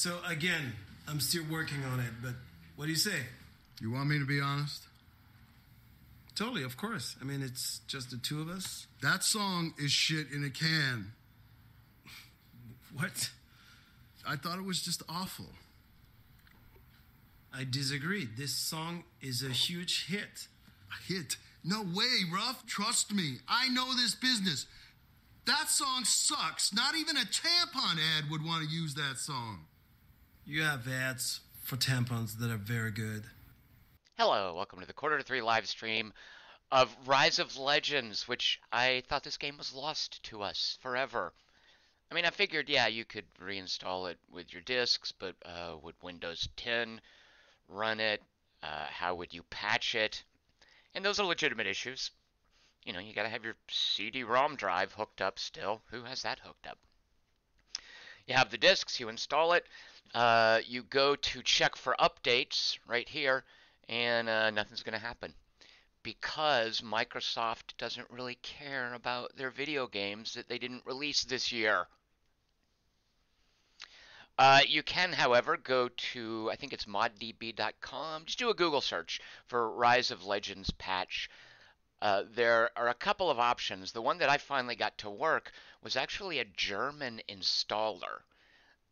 So again, I'm still working on it, but what do you say? You want me to be honest? Totally, of course. I mean, it's just the two of us. That song is shit in a can. What? I thought it was just awful. I disagree. This song is a huge hit. A hit? No way, Ruff. Trust me. I know this business. That song sucks. Not even a tampon ad would want to use that song. You have ads for tampons that are very good. Hello, welcome to the Quarter to Three live stream of Rise of Legends, which I thought this game was lost to us forever. I mean, I figured, yeah, you could reinstall it with your discs, but would Windows 10 run it? How would you patch it? And those are legitimate issues. You know, you gotta have your CD-ROM drive hooked up still. Who has that hooked up? You have the discs, you install it, you go to check for updates right here, and nothing's gonna happen. Because Microsoft doesn't really care about their video games that they didn't release this year. You can, however, go to, I think it's moddb.com. Just do a Google search for Rise of Legends patch. There are a couple of options. The one that I finally got to work was actually a German installer.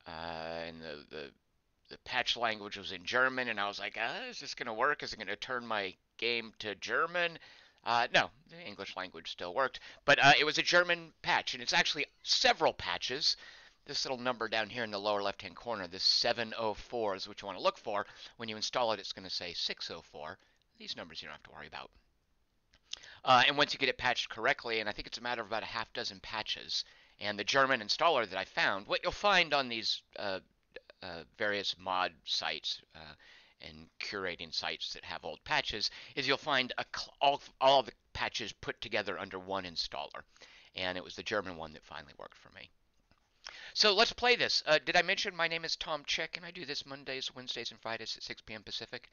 And the patch language was in German, and I was like, is this going to work? Is it going to turn my game to German? No, the English language still worked. But it was a German patch, and it's actually several patches. This little number down here in the lower left-hand corner, this 704 is what you want to look for. When you install it, it's going to say 604. These numbers you don't have to worry about. And once you get it patched correctly, and I think it's a matter of about a half dozen patches, and the German installer that I found, what you'll find on these various mod sites and curating sites that have old patches is you'll find all the patches put together under one installer. And it was the German one that finally worked for me. So let's play this. Did I mention my name is Tom Chick, and I do this Mondays, Wednesdays, and Fridays at 6 p.m. Pacific?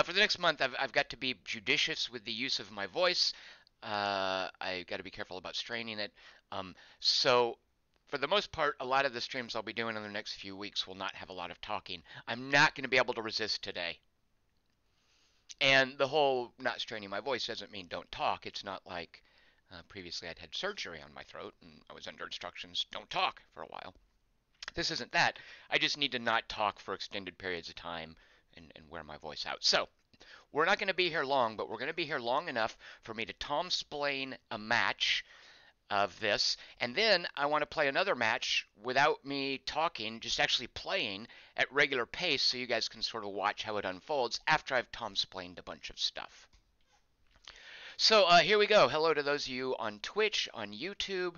For the next month, I've got to be judicious with the use of my voice. I got to be careful about straining it. So for the most part, a lot of the streams I'll be doing in the next few weeks will not have a lot of talking. I'm not going to be able to resist today. And the whole not straining my voice doesn't mean don't talk. It's not like previously I'd had surgery on my throat and I was under instructions, don't talk for a while. This isn't that. I just need to not talk for extended periods of time and wear my voice out. So we're not going to be here long, but we're going to be here long enough for me to Tom-splain a match of this, and then I want to play another match without me talking, just actually playing at regular pace so you guys can sort of watch how it unfolds after I've Tom-splained a bunch of stuff. So here we go. Hello to those of you on Twitch, on YouTube.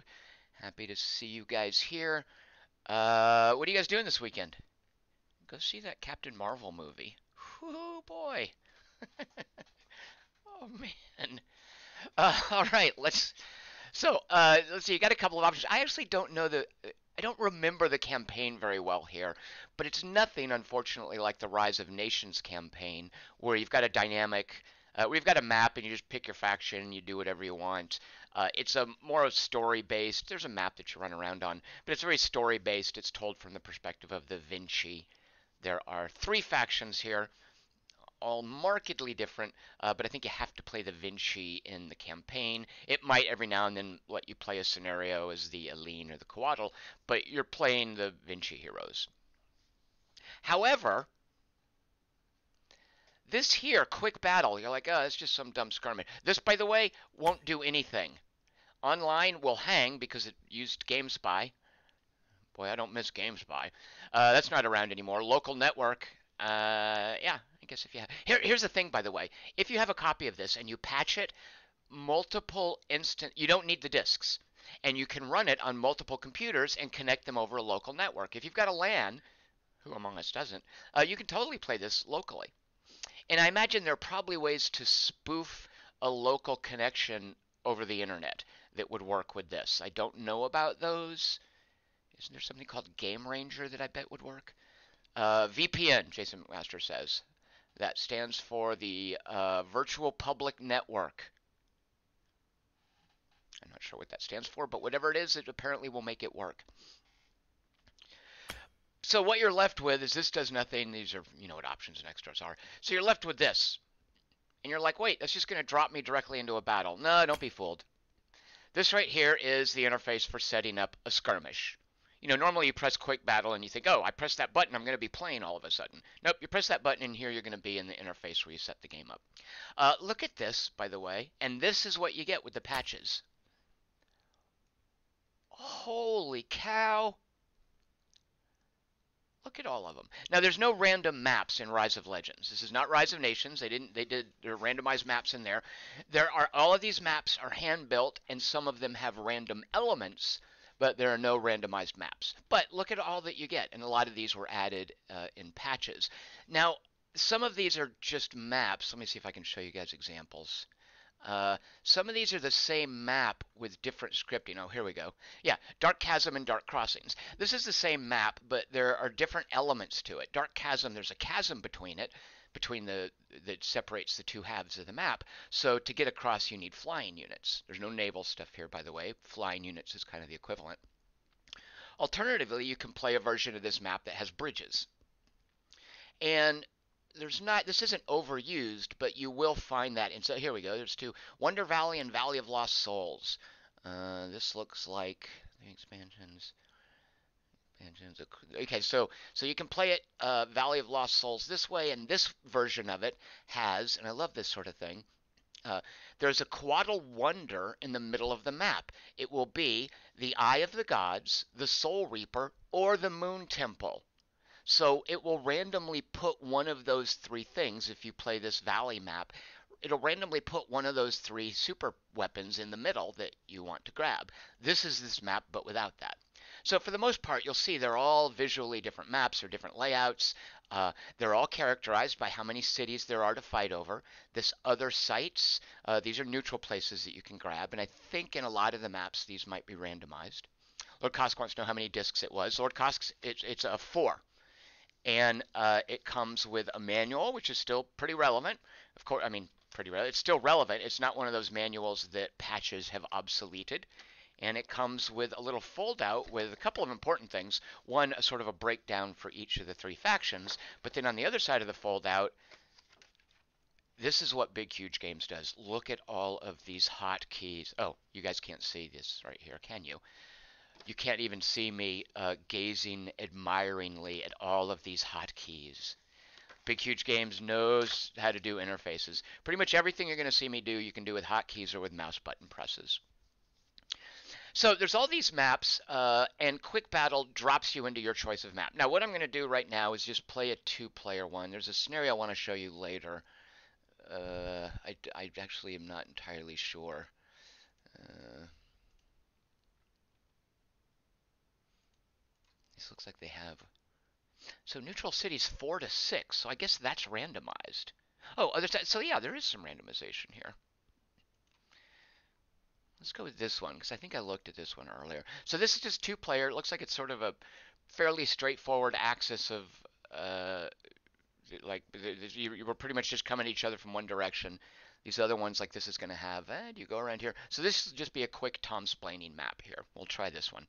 Happy to see you guys here. What are you guys doing this weekend? Go see that Captain Marvel movie. Whoo boy. Oh man. All right, let's see. You got a couple of options. I actually don't know I don't remember the campaign very well here, but it's nothing, unfortunately, like the Rise of Nations campaign, where you've got a dynamic. We've got a map, and you just pick your faction, and you do whatever you want. It's more story-based. There's a map that you run around on, but it's very story-based. It's told from the perspective of the Vinci. There are 3 factions here, all markedly different, but I think you have to play the Vinci in the campaign. It might every now and then let you play a scenario as the Aline or the Coatl, but you're playing the Vinci heroes. However, this here, quick battle, you're like, oh, it's just some dumb skirmish. This, by the way, won't do anything. Online will hang because it used GameSpy. Boy, I don't miss GameSpy. That's not around anymore. Local network, yeah, I guess if you have... Here's the thing, by the way. If you have a copy of this and you patch it, you don't need the disks. And you can run it on multiple computers and connect them over a local network. If you've got a LAN, who among us doesn't, you can totally play this locally. And I imagine there are probably ways to spoof a local connection over the internet that would work with this. I don't know about those. Isn't there something called Game Ranger that I bet would work? VPN, Jason McMaster says. That stands for the Virtual Public Network. I'm not sure what that stands for, but whatever it is, it apparently will make it work. So what you're left with is this does nothing. These are, you know what options and extras are. So you're left with this. And you're like, wait, that's just going to drop me directly into a battle. No, don't be fooled. This right here is the interface for setting up a skirmish. You know, normally you press quick battle and you think, oh, I pressed that button, I'm going to be playing all of a sudden. Nope, you press that button and here you're going to be in the interface where you set the game up. Look at this, by the way, and this is what you get with the patches. Holy cow. Look at all of them. Now, there's no random maps in Rise of Legends. This is not Rise of Nations. They did their randomized maps in there. All of these maps are hand built, and some of them have random elements, but there are no randomized maps. But look at all that you get, and a lot of these were added in patches. Now, some of these are just maps. Let me see if I can show you guys examples. Some of these are the same map with different scripting. Oh, here we go. Yeah, Dark Chasm and Dark Crossings. This is the same map, but there are different elements to it. Dark Chasm, there's a chasm between it, that separates the two halves of the map. So to get across, you need flying units. There's no naval stuff here, by the way. Flying units is kind of the equivalent. Alternatively, you can play a version of this map that has bridges. And this isn't overused, but you will find that. And so here we go. There's two: Wonder Valley and Valley of Lost Souls. This looks like the expansions. Okay, so you can play it Valley of Lost Souls this way, and this version of it has, and I love this sort of thing. There's a Quaddle Wonder in the middle of the map. It will be the Eye of the Gods, the Soul Reaper, or the Moon Temple. So it will randomly put one of those three things. If you play this valley map, it'll randomly put one of those three super weapons in the middle that you want to grab. This is this map, but without that. So for the most part, you'll see they're all visually different maps or different layouts. They're all characterized by how many cities there are to fight over. This other sites, these are neutral places that you can grab, and I think in a lot of the maps these might be randomized. Lord Kosk wants to know how many discs it was. Lord Kosk, it's a 4. And it comes with a manual, which is still pretty relevant. Of course, I mean, pretty relevant. It's still relevant. It's not one of those manuals that patches have obsoleted. And it comes with a little fold-out with a couple of important things. One, a sort of a breakdown for each of the three factions. But then on the other side of the fold-out, this is what Big Huge Games does. Look at all of these hotkeys. Oh, you guys can't see this right here, can you? You can't even see me gazing admiringly at all of these hotkeys. Big Huge Games knows how to do interfaces. Pretty much everything you're going to see me do, you can do with hotkeys or with mouse button presses. So there's all these maps, and Quick Battle drops you into your choice of map. Now, what I'm going to do right now is just play a 2-player one. There's a scenario I want to show you later. I actually am not entirely sure. This looks like they have. So neutral cities 4 to 6. So I guess that's randomized. Oh, other side. So yeah, there is some randomization here. Let's go with this one because I think I looked at this one earlier. So this is just 2-player. It looks like it's sort of a fairly straightforward axis of you were pretty much just coming at each other from one direction. These other ones, like this, is going to have, do you go around here? So this will just be a quick Tom-splaining map here. We'll try this one.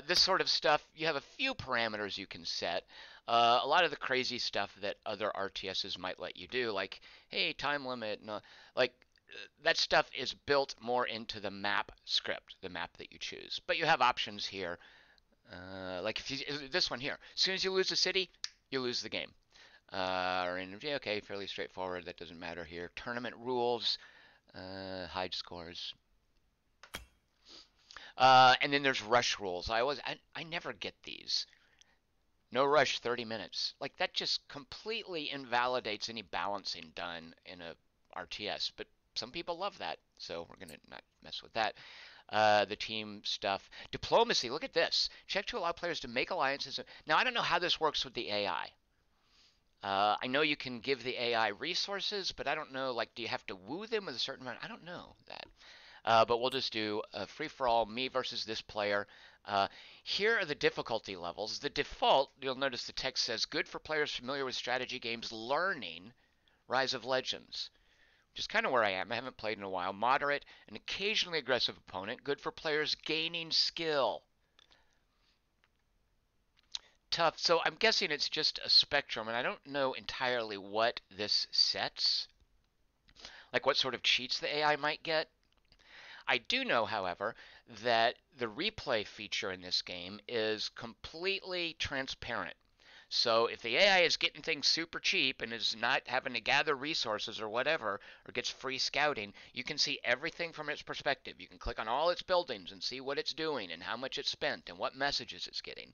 This sort of stuff, you have a few parameters you can set. A lot of the crazy stuff that other RTSs might let you do, like, hey, time limit, that stuff is built more into the map script, the map that you choose. But you have options here, like if you, this one here. As soon as you lose a city, you lose the game. Okay, fairly straightforward. That doesn't matter here. Tournament rules, hide scores. And then there's rush rules. I never get these. No rush, 30 minutes. Like, that just completely invalidates any balancing done in a RTS. But some people love that, so we're going to not mess with that. The team stuff. Diplomacy, look at this. Check to allow players to make alliances. Now, I don't know how this works with the AI. I know you can give the AI resources, but I don't know, like, do you have to woo them with a certain amount? I don't know that. But we'll just do a free-for-all, me versus this player. Here are the difficulty levels. The default, you'll notice the text says, good for players familiar with strategy games learning Rise of Legends, which is kind of where I am. I haven't played in a while. Moderate, an occasionally aggressive opponent. Good for players gaining skill. tough. So I'm guessing it's just a spectrum, and I don't know entirely what this sets, like what sort of cheats the AI might get. I do know, however, that the replay feature in this game is completely transparent. So if the AI is getting things super cheap and is not having to gather resources or whatever, or gets free scouting, you can see everything from its perspective. You can click on all its buildings and see what it's doing and how much it's spent and what messages it's getting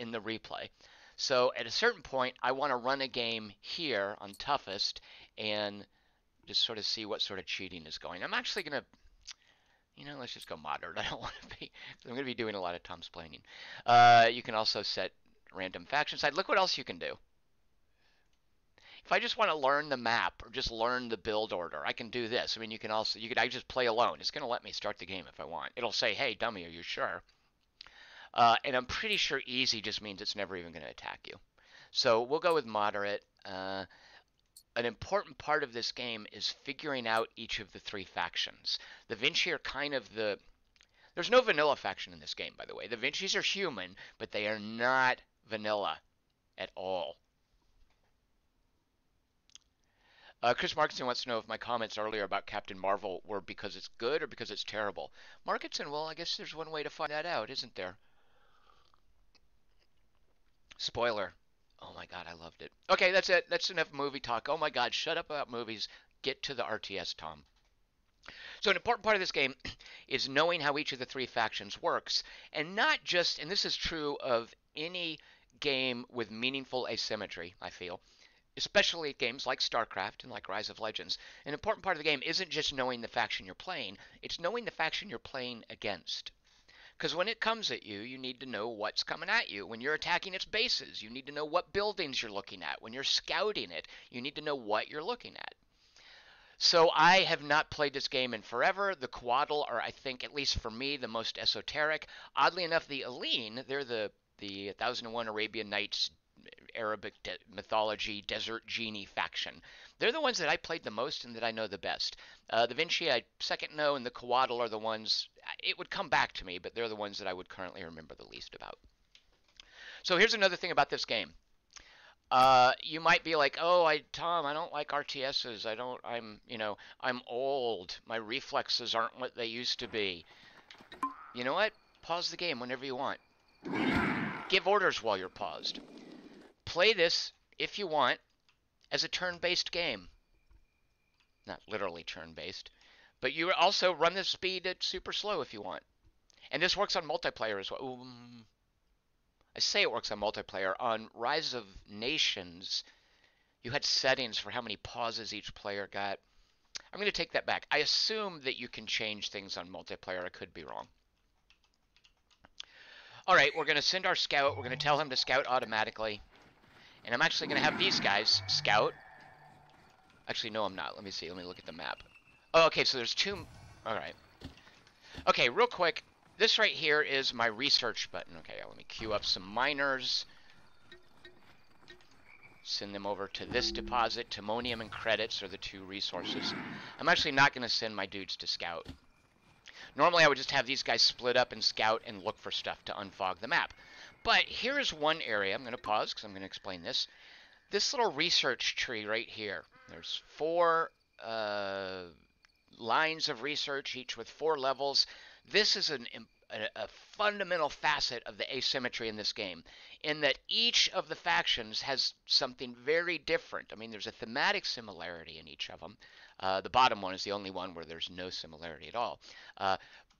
in the replay. So at a certain point, I want to run a game here on toughest and just sort of see what sort of cheating is going. I'm actually going to, let's just go moderate. I don't want to be, I'm going to be doing a lot of Tom's planning. You can also set random faction side. Look what else you can do. If I just want to learn the map or just learn the build order, I can do this. I mean, I just play alone. It's going to let me start the game if I want. It'll say, hey, dummy, are you sure? And I'm pretty sure easy just means it's never even going to attack you. So we'll go with moderate. An important part of this game is figuring out each of the three factions. The Vinci are kind of there's no vanilla faction in this game, by the way. The Vinci's are human, but they are not vanilla at all. Chris Markinson wants to know if my comments earlier about Captain Marvel were because it's good or because it's terrible. Markinson, well, I guess there's one way to find that out, isn't there? Spoiler. Oh my god, I loved it. Okay, that's it. That's enough movie talk. Oh my god, shut up about movies. Get to the RTS, Tom. So an important part of this game is knowing how each of the three factions works, and not just, and this is true of any game with meaningful asymmetry, I feel, especially games like StarCraft and like Rise of Legends. An important part of the game isn't just knowing the faction you're playing, it's knowing the faction you're playing against. Because when it comes at you, you need to know what's coming at you. When you're attacking its bases, you need to know what buildings you're looking at. When you're scouting it, you need to know what you're looking at. So I have not played this game in forever. The Coatl are, I think, at least for me, the most esoteric. Oddly enough, the Aline, they're the 1001 Arabian Nights Arabic mythology desert genie faction. They're the ones that I played the most and that I know the best. The Vinci I second know, and the Coatl are the ones, it would come back to me, but they're the ones that I would currently remember the least about. So here's another thing about this game. You might be like, oh, Tom, I don't like RTSs. I'm old. My reflexes aren't what they used to be. You know what? Pause the game whenever you want. Give orders while you're paused. Play this, if you want, as a turn-based game. Not literally turn-based, but you also run the speed at super slow if you want. And this works on multiplayer as well. I say it works on multiplayer. On Rise of Nations, you had settings for how many pauses each player got. I'm going to take that back. I assume that you can change things on multiplayer. I could be wrong. All right, we're going to send our scout. We're going to tell him to scout automatically. And I'm actually going to have these guys scout. Actually, no, I'm not. Let me see. Let me look at the map. Oh, okay, so there's two. All right. Okay, real quick. This right here is my research button. Okay, let me queue up some miners. Send them over to this deposit. Timonium and credits are the two resources. I'm actually not going to send my dudes to scout. Normally, I would just have these guys split up and scout and look for stuff to unfog the map. But here's one area. I'm going to pause because I'm going to explain this. This little research tree right here. There's 4 lines of research, each with 4 levels. This is a fundamental facet of the asymmetry in this game, in that each of the factions has something very different. I mean, there's a thematic similarity in each of them. The bottom one is the only one where there's no similarity at all.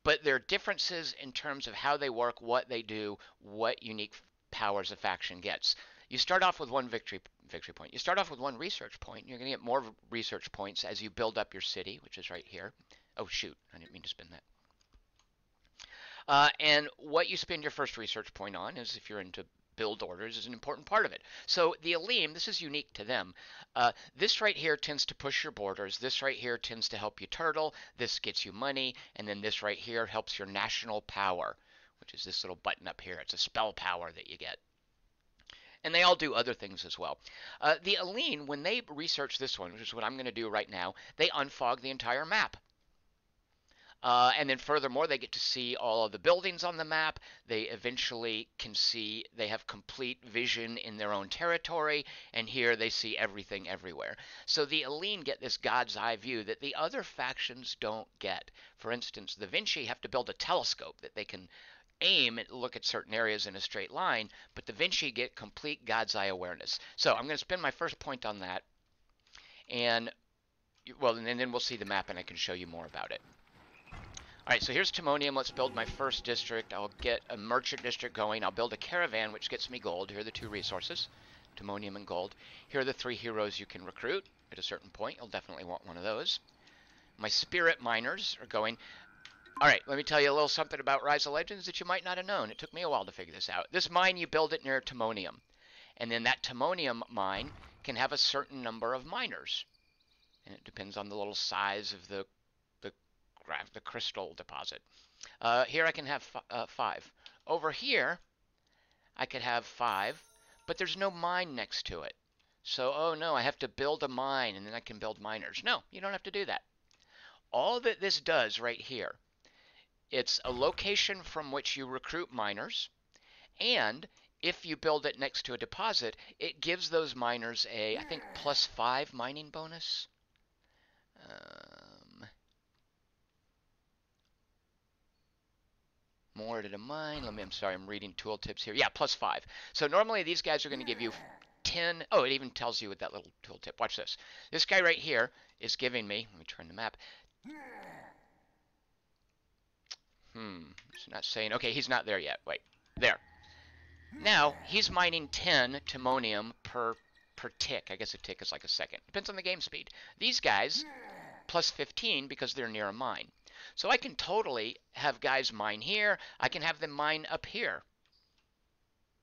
But there are differences in terms of how they work, what they do, what unique powers a faction gets. You start off with one victory point. You start off with one research point. You're going to get more research points as you build up your city, which is right here. Oh, shoot. I didn't mean to spin that. And what you spend your first research point on is, if you're into build orders, is an important part of it. So the Alim, this is unique to them. This right here tends to push your borders. This right here tends to help you turtle. This gets you money. And then this right here helps your national power, which is this little button up here. It's a spell power that you get. And they all do other things as well. The Aline, when they research this one, which is what I'm going to do right now, they unfog the entire map. And then furthermore, they get to see all of the buildings on the map. They eventually can see, they have complete vision in their own territory, and here they see everything everywhere. So the Elene get this God's eye view that the other factions don't get. For instance, the Vinci have to build a telescope that they can aim and look at certain areas in a straight line, but the Vinci get complete God's eye awareness. So I'm going to spend my first point on that, and well, and then we'll see the map and I can show you more about it. All right, so here's Timonium. Let's build my first district. I'll get a merchant district going. I'll build a caravan, which gets me gold. Here are the 2 resources, Timonium and gold. Here are the 3 heroes you can recruit. At a certain point, you'll definitely want one of those. My spirit miners are going. All right, let me tell you a little something about Rise of Legends that you might not have known. It took me a while to figure this out. This mine, you build it near Timonium. And then that Timonium mine can have a certain number of miners. And it depends on the little size of the crystal deposit. Here I can have 5. Over here, I could have 5, but there's no mine next to it. So, oh no, I have to build a mine and then I can build miners. No, you don't have to do that. All that this does right here, it's a location from which you recruit miners, and if you build it next to a deposit, it gives those miners a, I think, +5 mining bonus. More to the mine. I'm sorry, I'm reading tooltips here. Yeah, +5. So normally these guys are going to give you 10. Oh, it even tells you with that little tooltip. Watch this. This guy right here is giving me, let me turn the map. It's not saying, okay, he's not there yet. Wait, there. Now, he's mining 10 Timonium per tick. I guess a tick is like a second. Depends on the game speed. These guys, +15 because they're near a mine. So I can totally have guys mine here. I can have them mine up here.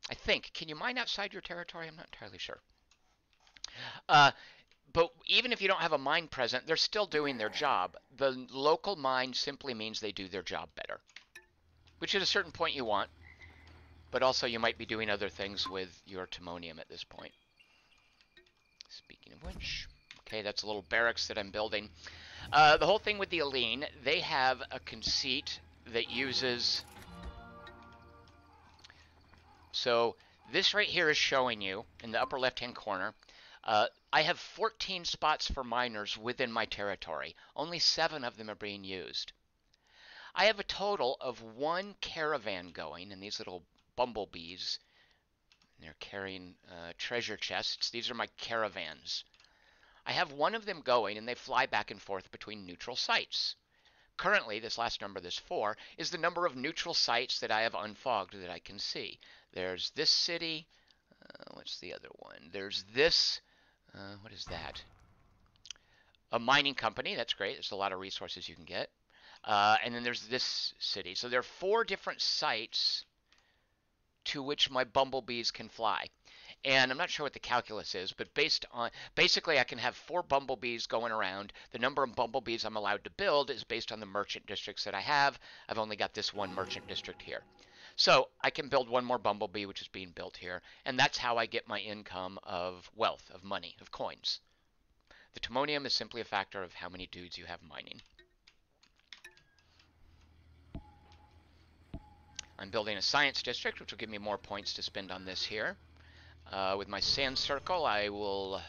I think. Can you mine outside your territory? I'm not entirely sure. But even if you don't have a mine present, they're still doing their job. The local mine simply means they do their job better, which at a certain point you want. But also you might be doing other things with your Timonium at this point. Speaking of which, okay, that's a little barracks that I'm building. The whole thing with the Elene, they have a conceit that uses... So this right here is showing you in the upper left-hand corner, I have 14 spots for miners within my territory. Only 7 of them are being used. I have a total of 1 caravan going, and these little bumblebees, they're carrying treasure chests. These are my caravans. I have 1 of them going, and they fly back and forth between neutral sites. Currently, this last number, this 4, is the number of neutral sites that I have unfogged that I can see. There's this city. What's the other one? There's this. What is that? A mining company. That's great. There's a lot of resources you can get. And then there's this city. So there are 4 different sites to which my bumblebees can fly. And I'm not sure what the calculus is, but basically I can have 4 bumblebees going around. The number of bumblebees I'm allowed to build is based on the merchant districts that I have. I've only got this 1 merchant district here. So I can build 1 more bumblebee, which is being built here. And that's how I get my income of wealth, of money, of coins. The Timonium is simply a factor of how many dudes you have mining. I'm building a science district, which will give me more points to spend on this here. With my sand circle, I will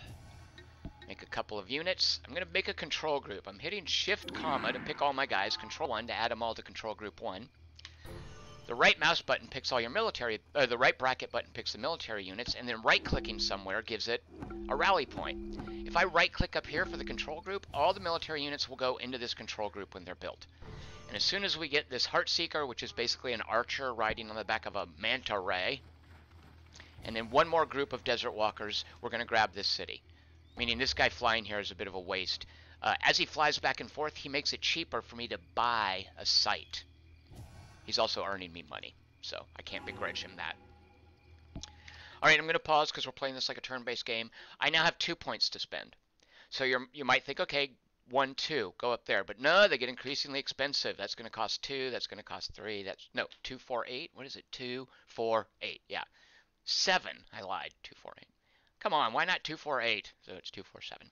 make a couple of units. I'm going to make a control group. I'm hitting Shift, comma to pick all my guys, Control 1 to add them all to Control Group 1. The right mouse button picks all your military, the right bracket button picks the military units, and then right-clicking somewhere gives it a rally point. If I right-click up here for the control group, all the military units will go into this control group when they're built. And as soon as we get this Heartseeker, which is basically an archer riding on the back of a manta ray, and then 1 more group of desert walkers, we're going to grab this city. Meaning this guy flying here is a bit of a waste. As he flies back and forth, he makes it cheaper for me to buy a site. He's also earning me money, so I can't begrudge him that. Alright, I'm going to pause because we're playing this like a turn-based game. I now have 2 points to spend. So you might think, okay, 1, 2, go up there. But no, they get increasingly expensive. That's going to cost 2, that's going to cost 3, that's, no, 2, 4, 8. What is it? 2, 4, 8, yeah. 7, I lied, 2, 4, 8. Come on, why not 248? So it's 247.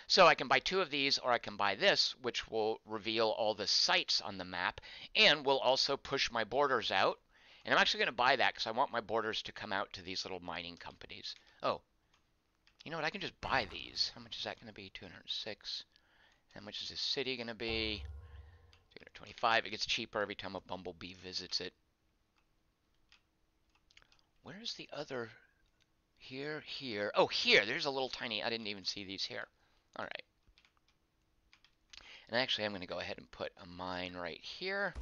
So I can buy 2 of these, or I can buy this, which will reveal all the sites on the map, and will also push my borders out. And I'm actually going to buy that because I want my borders to come out to these little mining companies. Oh, you know what? I can just buy these. How much is that going to be? 206. How much is this city going to be? 225. It gets cheaper every time a bumblebee visits it. Where's the other? Here, here. Oh, here. There's a little tiny. I didn't even see these here. All right. And actually, I'm going to go ahead and put a mine right here.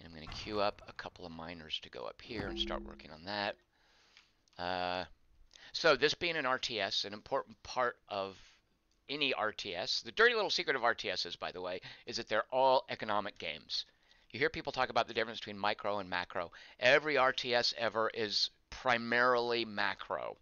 And I'm going to queue up a couple of miners to go up here and start working on that. So this being an RTS, an important part of any RTS, the dirty little secret of RTSs, by the way, is that they're all economic games. You hear people talk about the difference between micro and macro. Every RTS ever is primarily macro.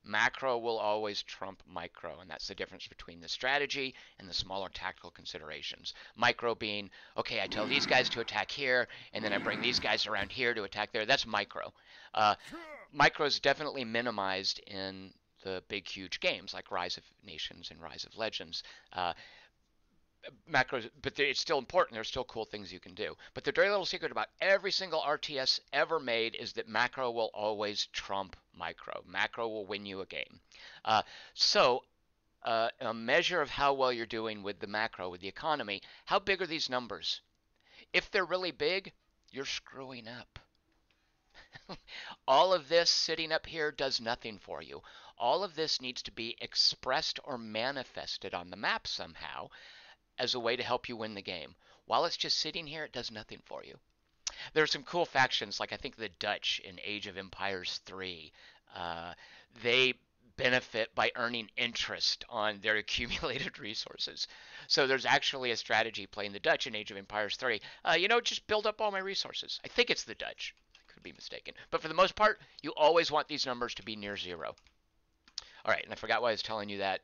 Macro will always trump micro, and that's the difference between the strategy and the smaller tactical considerations. Micro being, okay, I tell these guys to attack here, and then I bring these guys around here to attack there. That's micro. Micro is definitely minimized in the big, huge games like Rise of Nations and Rise of Legends. Macros, but it's still important. There's still cool things you can do. But the dirty little secret about every single RTS ever made is that macro will always trump micro. Macro will win you a game. So a measure of how well you're doing with the macro, with the economy, how big are these numbers? If they're really big, you're screwing up. All of this sitting up here does nothing for you. All of this needs to be expressed or manifested on the map somehow as a way to help you win the game. While it's just sitting here, it does nothing for you. There are some cool factions, like I think the Dutch in Age of Empires 3. They benefit by earning interest on their accumulated resources. So there's actually a strategy playing the Dutch in Age of Empires 3. Just build up all my resources. I think it's the Dutch. I could be mistaken. But for the most part, you always want these numbers to be near 0. All right, and I forgot why I was telling you that.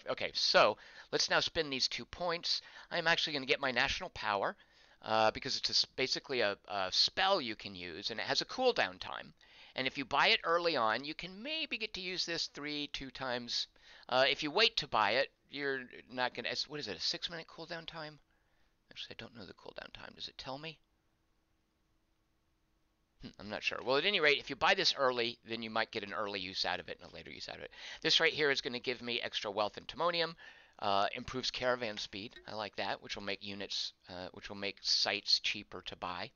Okay, so let's now spin these 2 points. I'm actually going to get my national power because it's basically a spell you can use, and it has a cooldown time. And if you buy it early on, you can maybe get to use this 2 times. If you wait to buy it, you're not going to. What is it, a 6-minute cooldown time? Actually, I don't know the cooldown time. Does it tell me? I'm not sure. Well, at any rate, if you buy this early, then you might get an early use out of it and a later use out of it. This right here is going to give me extra wealth and timonium, improves caravan speed. I like that, which will make sites cheaper to buy.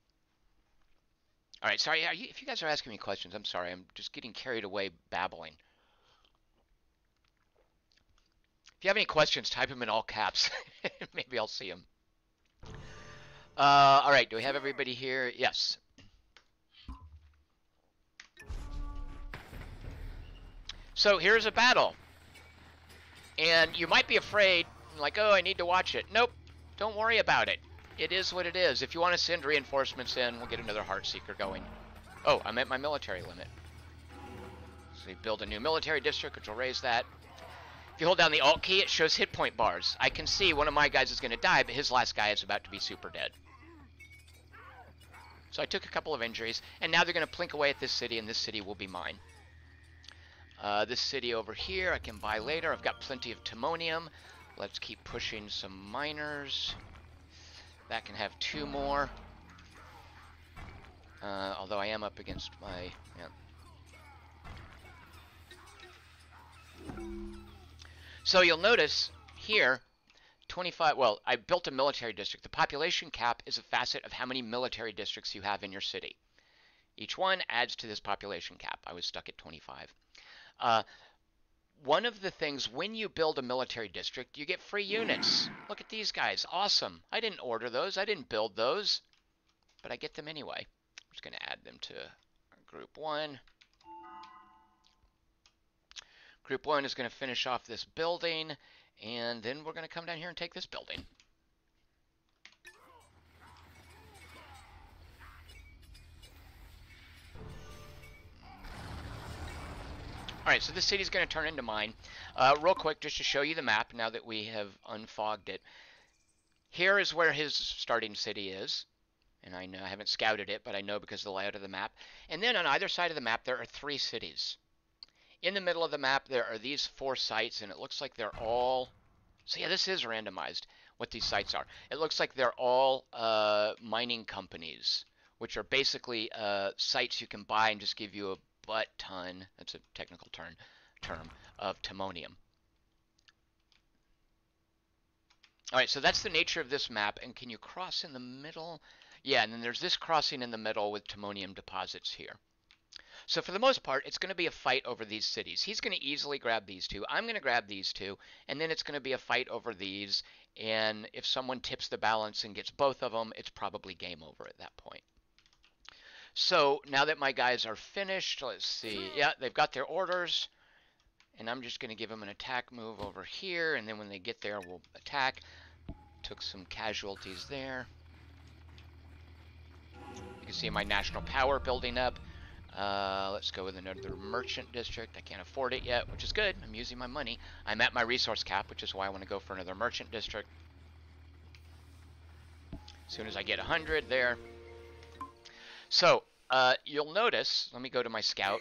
All right, sorry, if you guys are asking me questions, I'm sorry. I'm just getting carried away babbling. If you have any questions, type them in all caps. Maybe I'll see them. All right, do we have everybody here? Yes. So here's a battle, and you might be afraid, like, oh, I need to watch it. Nope, don't worry about it. It is what it is. If you want to send reinforcements in, we'll get another Heartseeker going. Oh, I'm at my military limit. So you build a new military district, which will raise that. If you hold down the Alt key, it shows hit point bars. I can see one of my guys is going to die, but his last guy is about to be super dead. So I took a couple of injuries, and now they're going to plink away at this city, and this city will be mine. This city over here I can buy later. I've got plenty of timonium. Let's keep pushing some miners. That can have 2 more. Although I am up against my... Yeah. So you'll notice here, 25... Well, I built a military district. The population cap is a facet of how many military districts you have in your city. Each one adds to this population cap. I was stuck at 25. One of the things, when you build a military district, you get free units. Look at these guys. Awesome. I didn't order those. I didn't build those. But I get them anyway. I'm just going to add them to Group 1. Group 1 is going to finish off this building. And then we're going to come down here and take this building. Alright, so this city's going to turn into mine. Real quick, just to show you the map, now that we have unfogged it. Here is where his starting city is. And I know I haven't scouted it, but I know because of the layout of the map. And then on either side of the map, there are 3 cities. in the middle of the map, there are these 4 sites, and it looks like they're all... So yeah, this is randomized, what these sites are. It looks like they're all mining companies, which are basically sites you can buy and just give you a butt ton, that's a technical term, of timonium. All right, so that's the nature of this map. And can you cross in the middle? Yeah, and then there's this crossing in the middle with timonium deposits here. So for the most part, it's going to be a fight over these cities. He's going to easily grab these 2. I'm going to grab these 2. And then it's going to be a fight over these. And if someone tips the balance and gets both of them, it's probably game over at that point. So now that my guys are finished, let's see. Yeah, they've got their orders. And I'm just going to give them an attack move over here. And then when they get there, we'll attack. Took some casualties there. You can see my national power building up. Let's go with another merchant district. I can't afford it yet, which is good. I'm using my money. I'm at my resource cap, which is why I want to go for another merchant district. As soon as I get 100 there. So, you'll notice, let me go to my scout.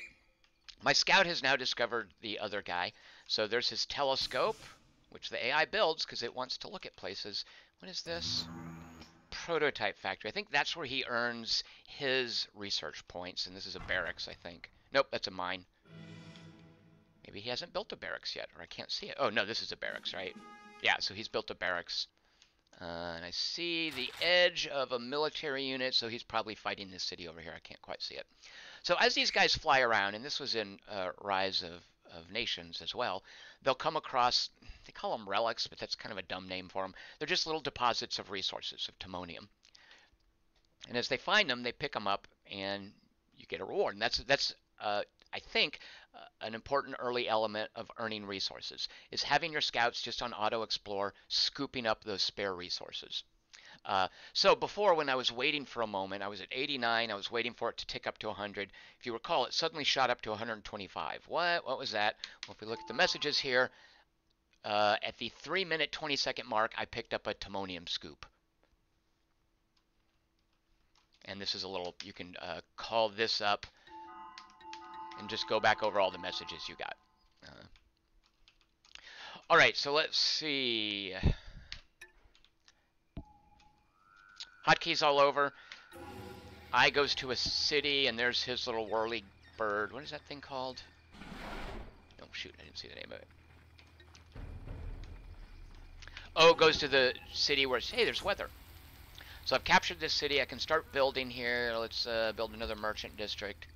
My scout has now discovered the other guy. So there's his telescope, which the AI builds because it wants to look at places. What is this? Prototype factory. I think that's where he earns his research points, and this is a barracks, I think. Nope, that's a mine. Maybe he hasn't built a barracks yet, or I can't see it. Oh, no, this is a barracks, right? Yeah, so he's built a barracks. And I see the edge of a military unit, so he's probably fighting this city over here. I can't quite see it. So as these guys fly around, and this was in Rise of Nations as well, they'll come across, they call them relics, but that's kind of a dumb name for them. They're just little deposits of resources, of timonium. And as they find them, they pick them up, and you get a reward. And that's I think, an important early element of earning resources, is having your scouts just on auto-explore, scooping up those spare resources. So before, when I was waiting for a moment, I was at 89, I was waiting for it to tick up to 100. If you recall, it suddenly shot up to 125. What was that? Well, if we look at the messages here, at the 3-minute, 20-second mark, I picked up a timonium scoop. And this is a little, you can call this up and just go back over all the messages you got. All right, so let's see. Hotkeys all over. I goes to a city, and there's his little whirly bird. What is that thing called? Oh, shoot, I didn't see the name of it. Oh, it goes to the city where, hey, there's weather. So I've captured this city. I can start building here. Let's build another merchant district.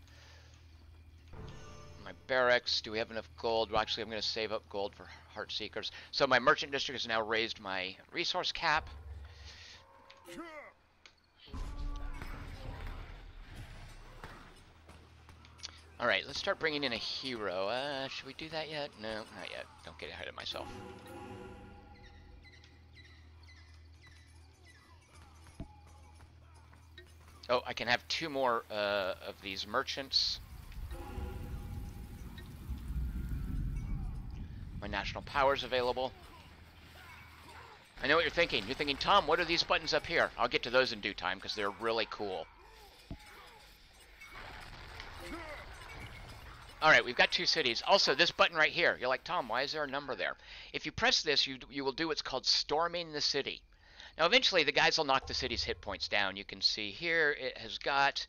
My barracks. Do we have enough gold? Well, actually, I'm going to save up gold for Heartseekers. So my merchant district has now raised my resource cap. All right, let's start bringing in a hero. Should we do that yet? No, not yet. Don't get ahead of myself. Oh, I can have 2 more of these merchants. My national power's available. I know what you're thinking. You're thinking, Tom, what are these buttons up here? I'll get to those in due time because they're really cool. All right, we've got 2 cities. Also, this button right here. You're like, Tom, why is there a number there? If you press this, you will do what's called storming the city. Now, eventually, the guys will knock the city's hit points down. You can see here it has got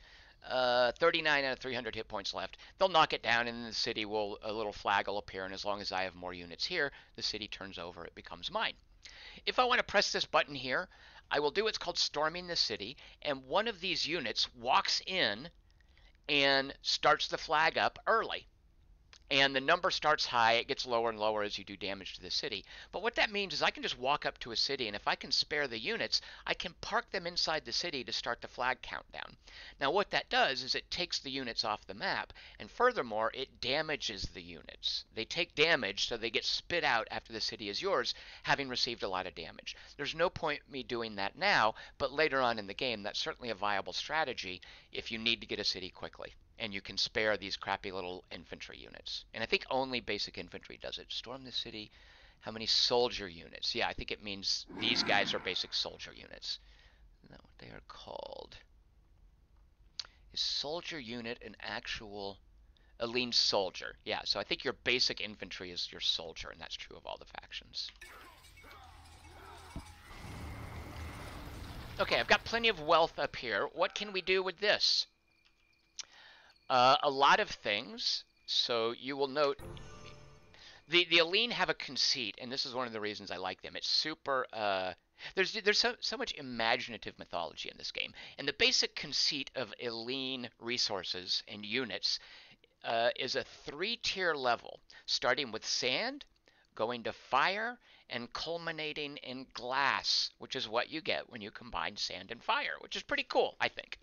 39 out of 300 hit points left. They'll knock it down, and then the city will, a little flag will appear, and as long as I have more units here, the city turns over. It becomes mine. If I want to press this button here, I will do what's called storming the city, and one of these units walks in and starts the flag up early. And the number starts high, it gets lower and lower as you do damage to the city. But what that means is I can just walk up to a city, and if I can spare the units, I can park them inside the city to start the flag countdown. Now what that does is it takes the units off the map, and furthermore, it damages the units. They take damage, so they get spit out after the city is yours, having received a lot of damage. There's no point me doing that now, but later on in the game, that's certainly a viable strategy if you need to get a city quickly. And you can spare these crappy little infantry units. And I think only basic infantry does it. Storm the city. How many soldier units? Yeah, I think it means these guys are basic soldier units. Isn't that what they are called? Is soldier unit an actual... Elene soldier. Yeah, so I think your basic infantry is your soldier, and that's true of all the factions. Okay, I've got plenty of wealth up here. What can we do with this? A lot of things. So you will note the Elene have a conceit, and this is one of the reasons I like them. It's super. There's so much imaginative mythology in this game, and the basic conceit of Elene resources and units is a 3-tier level, starting with sand, going to fire, and culminating in glass, which is what you get when you combine sand and fire, which is pretty cool, I think.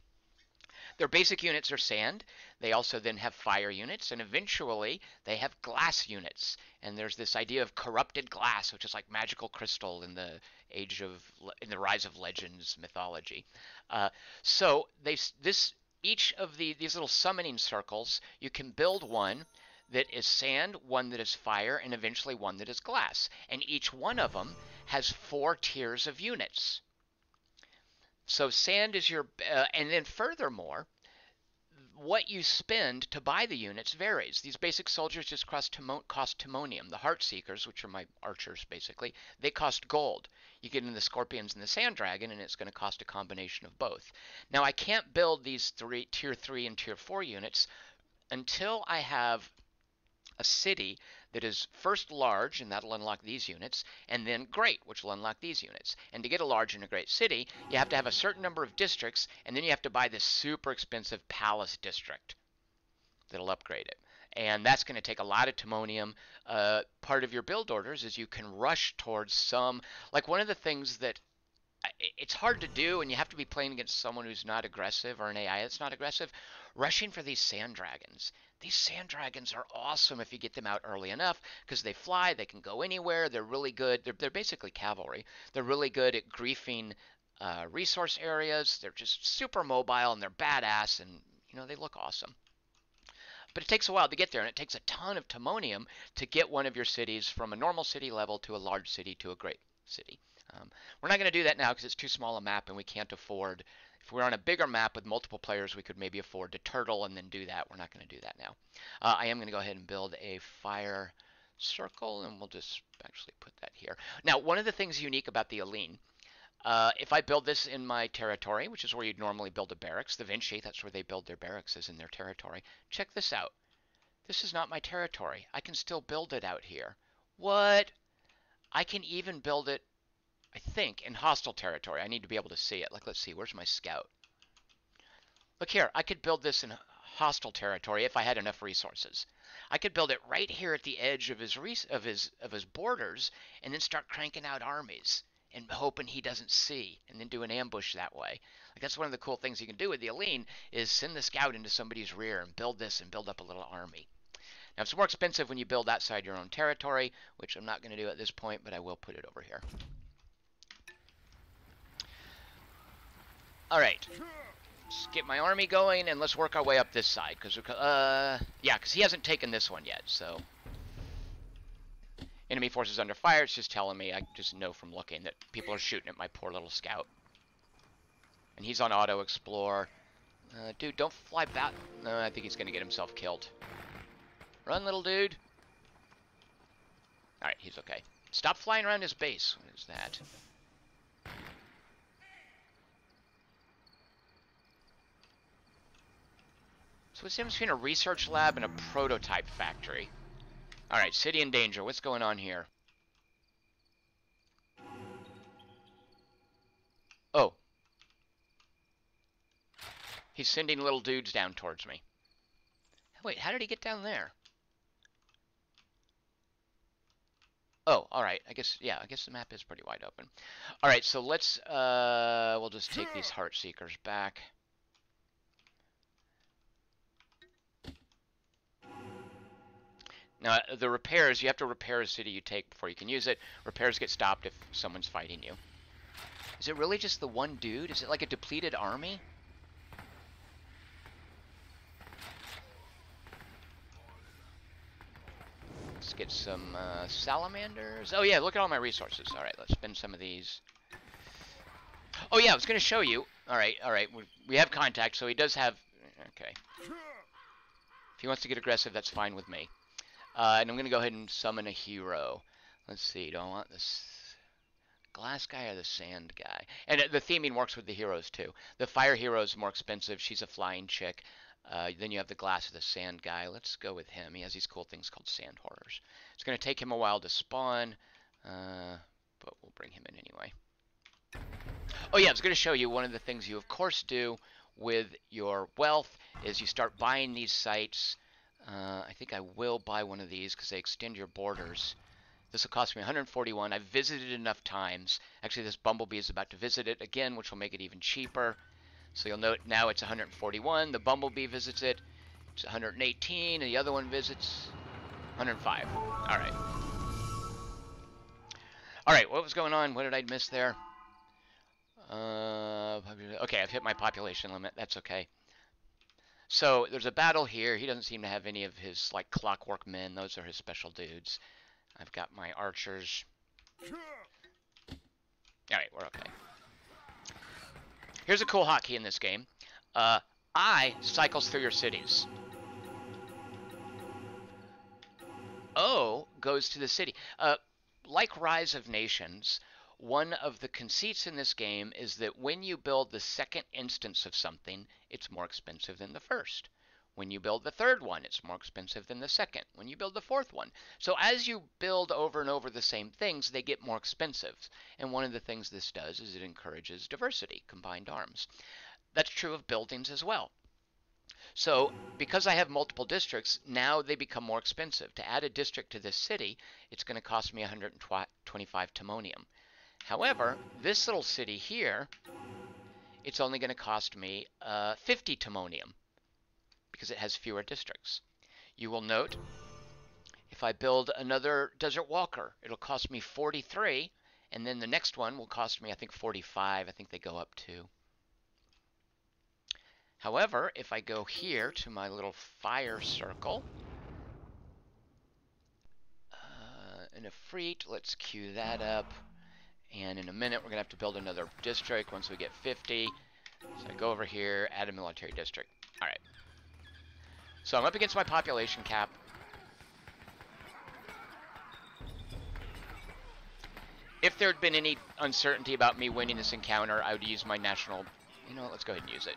Their basic units are sand. They also then have fire units, and eventually they have glass units. And there's this idea of corrupted glass, which is like magical crystal in the Rise of Legends mythology. So each of these little summoning circles, you can build one that is sand, one that is fire, and eventually one that is glass. And each one of them has 4 tiers of units. So sand is your, and then furthermore, what you spend to buy the units varies. These basic soldiers just cost timonium. The Heart Seekers, which are my archers basically, they cost gold. You get into the Scorpions and the Sand Dragon, and it's going to cost a combination of both. Now I can't build these tier 3 and tier 4 units until I have a city that is first large, and that'll unlock these units, and then great, which will unlock these units. And to get a large and a great city, you have to have a certain number of districts, and then you have to buy this super expensive palace district that'll upgrade it. And that's going to take a lot of timonium. Part of your build orders is you can rush towards some, like one of the things that it's hard to do, and you have to be playing against someone who's not aggressive or an AI that's not aggressive, rushing for these sand dragons. These sand dragons are awesome if you get them out early enough because they fly, they can go anywhere, they're really good. They're basically cavalry. They're really good at griefing resource areas. They're just super mobile, and they're badass, and they look awesome. But it takes a while to get there, and it takes a ton of timonium to get one of your cities from a normal city level to a large city to a great city. We're not going to do that now because it's too small a map, and we can't afford. If we're on a bigger map with multiple players, we could maybe afford to turtle and then do that. We're not going to do that now. I am going to go ahead and build a fire circle, and we'll just actually put that here. Now, one of the things unique about the Elene, if I build this in my territory, which is where you'd normally build a barracks, the Vinci, that's where they build their barracks, is in their territory. Check this out. This is not my territory. I can still build it out here. What? I can even build it, I think, in hostile territory. I need to be able to see it. Like, let's see, where's my scout? Look here, I could build this in hostile territory if I had enough resources. I could build it right here at the edge of his borders, and then start cranking out armies and hoping he doesn't see, and then do an ambush that way. Like, that's one of the cool things you can do with the Elene is send the scout into somebody's rear and build this and build up a little army. Now, it's more expensive when you build outside your own territory, which I'm not going to do at this point, but I will put it over here. All right, let's get my army going, and let's work our way up this side, because he hasn't taken this one yet, so. Enemy forces under fire, it's just telling me, I just know from looking that people are shooting at my poor little scout. And he's on auto explore. Dude, don't fly back. No, I think he's going to get himself killed. Run, little dude. Alright, he's okay. Stop flying around his base. What is that? So it's between a research lab and a prototype factory. Alright, city in danger. What's going on here? Oh. He's sending little dudes down towards me. Wait, how did he get down there? Oh, alright. I guess the map is pretty wide open. Alright, so let's, we'll just take these Heart Seekers back. Now, the repairs, you have to repair a city you take before you can use it. Repairs get stopped if someone's fighting you. Is it really just the one dude? Is it like a depleted army? Let's get some salamanders. Oh yeah, look at all my resources. Alright, let's spend some of these. Oh yeah, I was going to show you. Alright. We have contact, so he does have... Okay. If he wants to get aggressive, that's fine with me. And I'm going to go ahead and summon a hero. Let's see, do I want this glass guy or the sand guy? And the theming works with the heroes too. The fire hero is more expensive. She's a flying chick. Then you have the glass or the sand guy. Let's go with him. He has these cool things called sand horrors. It's going to take him a while to spawn, but we'll bring him in anyway. Oh yeah, I was going to show you one of the things you of course do with your wealth is you start buying these sites. I think I will buy one of these because they extend your borders. This will cost me 141. I've visited it enough times. Actually, this bumblebee is about to visit it again, which will make it even cheaper. So you'll note now it's 141. The bumblebee visits it. It's 118, and the other one visits 105. All right. All right, what was going on? What did I miss there? Okay, I've hit my population limit. That's okay. So there's a battle here. He doesn't seem to have any of his like clockwork men. Those are his special dudes. I've got my archers. Alright, we're okay. Here's a cool hotkey in this game. I cycles through your cities. O goes to the city. Like Rise of Nations, one of the conceits in this game is that when you build the second instance of something, it's more expensive than the first. When you build the third one, it's more expensive than the second. When you build the fourth one. So as you build over and over the same things, they get more expensive. And one of the things this does is it encourages diversity, combined arms. That's true of buildings as well. So because I have multiple districts, now they become more expensive. To add a district to this city, it's going to cost me 125 timonium. However, this little city here, it's only going to cost me 50 timonium because it has fewer districts. You will note, if I build another Desert Walker, it'll cost me 43, and then the next one will cost me, I think, 45. I think they go up to. However, if I go here to my little fire circle, in a Efreet, let's queue that up. And in a minute, we're going to have to build another district once we get 50. So I go over here, add a military district. All right. So I'm up against my population cap. If there had been any uncertainty about me winning this encounter, I would use my national... You know, let's go ahead and use it.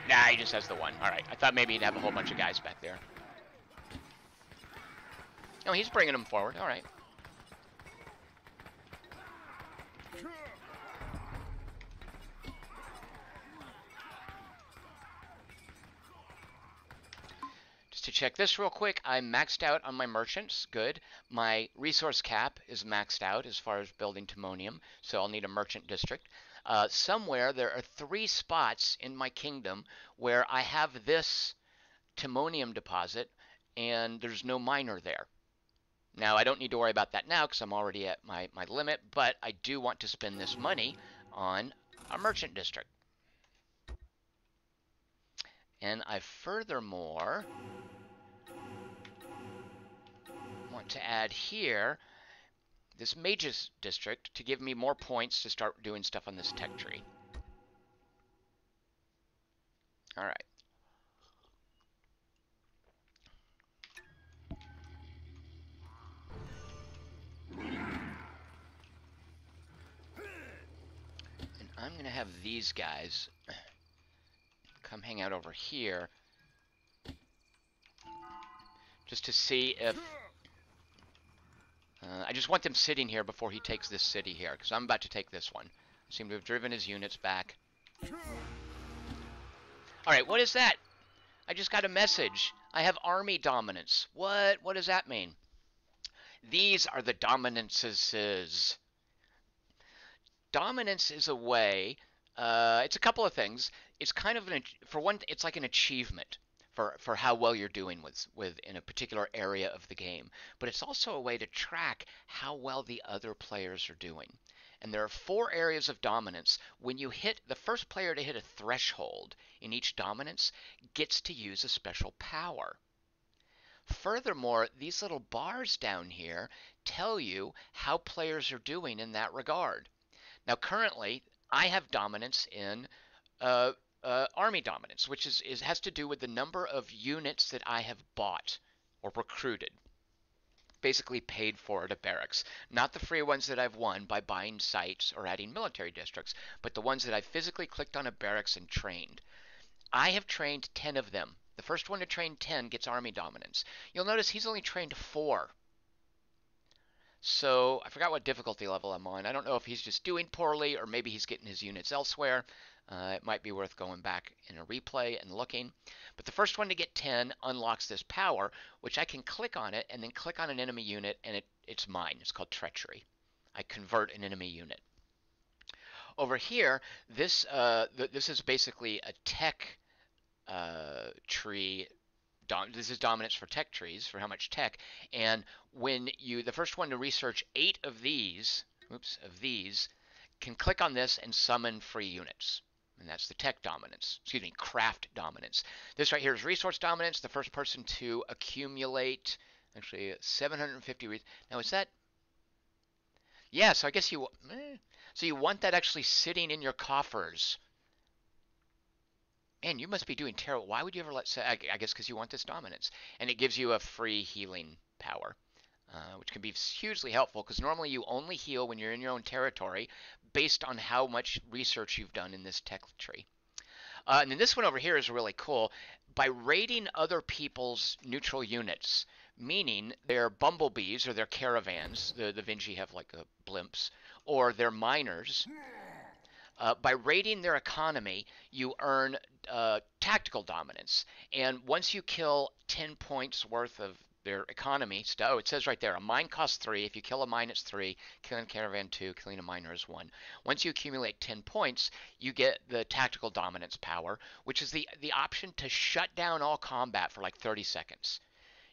Nah, he just has the one. All right. I thought maybe he'd have a whole bunch of guys back there. No, he's bringing them forward. All right. To check this real quick, I'm maxed out on my merchants. Good. My resource cap is maxed out as far as building timonium, so I'll need a merchant district. Somewhere there are 3 spots in my kingdom where I have this timonium deposit, and there's no miner there. Now, I don't need to worry about that now because I'm already at my limit, but I do want to spend this money on a merchant district. And I furthermore want to add here this mages district to give me more points to start doing stuff on this tech tree. All right. And I'm going to have these guys come hang out over here just to see if I just want them sitting here before he takes this city here, because I'm about to take this one. I seem to have driven his units back. Alright, what is that? I just got a message. I have army dominance. What does that mean? These are the dominances. Dominance is a way, it's a couple of things. It's kind of, for one, it's like an achievement for how well you're doing with in a particular area of the game. But it's also a way to track how well the other players are doing. And there are 4 areas of dominance. When you hit, the first player to hit a threshold in each dominance gets to use a special power. Furthermore, these little bars down here tell you how players are doing in that regard. Now currently, I have dominance in army dominance, which has to do with the number of units that I have bought or recruited, basically paid for at a barracks. Not the free ones that I've won by buying sites or adding military districts, but the ones that I physically clicked on a barracks and trained. I have trained 10 of them. The first one to train 10 gets army dominance. You'll notice he's only trained 4. So I forgot what difficulty level I'm on. I don't know if he's just doing poorly or maybe he's getting his units elsewhere. It might be worth going back in a replay and looking. But the first one to get 10 unlocks this power, which I can click on it and then click on an enemy unit, and it's mine. It's called Treachery. I convert an enemy unit. Over here, this is basically a tech tree. This is dominance for tech trees, for how much tech. And when the first one to research 8 of these, can click on this and summon free units. And that's the tech dominance, craft dominance. This right here is resource dominance. The first person to accumulate, actually 750. Now is that? Yeah, so I guess you want that actually sitting in your coffers. Man, you must be doing terrible. Why would you ever I guess because you want this dominance. And it gives you a free healing power, which can be hugely helpful because normally you only heal when you're in your own territory based on how much research you've done in this tech tree. And then this one over here is really cool. By raiding other people's neutral units, meaning their bumblebees or their caravans, the Vinci have like blimps, or their miners, by raiding their economy, you earn tactical dominance. And once you kill 10 points worth of their economy, it says right there, a mine costs 3. If you kill a mine, it's 3. Killing a caravan, 2. Killing a miner is 1. Once you accumulate 10 points, you get the tactical dominance power, which is the option to shut down all combat for like 30 seconds.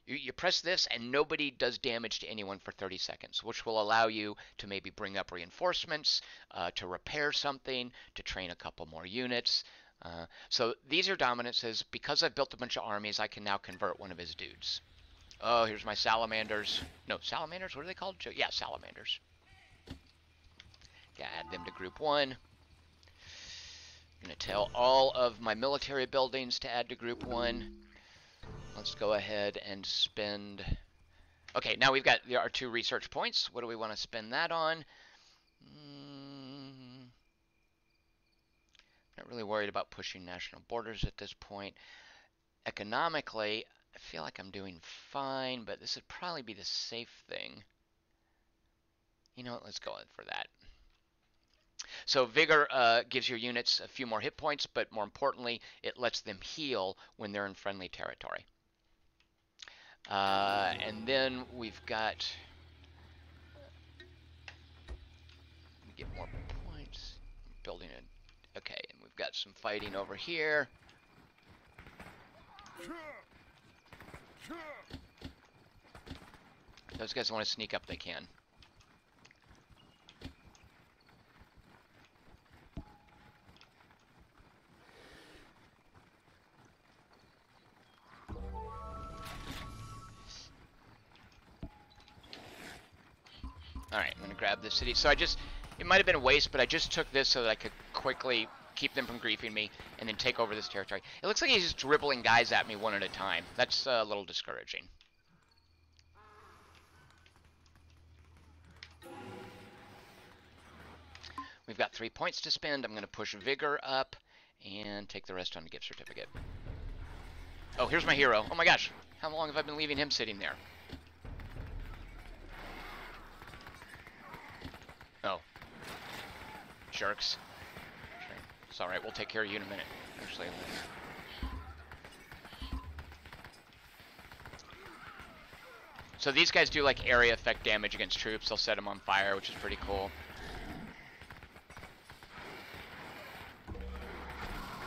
You press this and nobody does damage to anyone for 30 seconds, which will allow you to maybe bring up reinforcements, to repair something, to train a couple more units. So these are dominances. Because I've built a bunch of armies, I can now convert one of his dudes. Oh, here's my salamanders. No, salamanders? What are they called? Yeah, salamanders. Gotta add them to group 1. I'm going to tell all of my military buildings to add to group 1. Let's go ahead and spend... Okay, now we've got our 2 research points. What do we want to spend that on? Not really worried about pushing national borders at this point. Economically, I feel like I'm doing fine, but this would probably be the safe thing. You know what? Let's go in for that. So Vigor gives your units a few more hit points, but more importantly, it lets them heal when they're in friendly territory. And then we've got... get more points. Building a... Okay, and we've got some fighting over here. Those guys want to sneak up, they can. Alright, I'm going to grab this city. So it might have been a waste, but I just took this so that I could quickly keep them from griefing me and then take over this territory. It looks like he's just dribbling guys at me one at a time. That's a little discouraging. We've got 3 points to spend. I'm going to push Vigor up and take the rest on the gift certificate. Oh, here's my hero. Oh my gosh. How long have I been leaving him sitting there? Oh. Jerks. Sure. It's alright, we'll take care of you in a minute. Actually, so these guys do like area effect damage against troops. They'll set them on fire, which is pretty cool.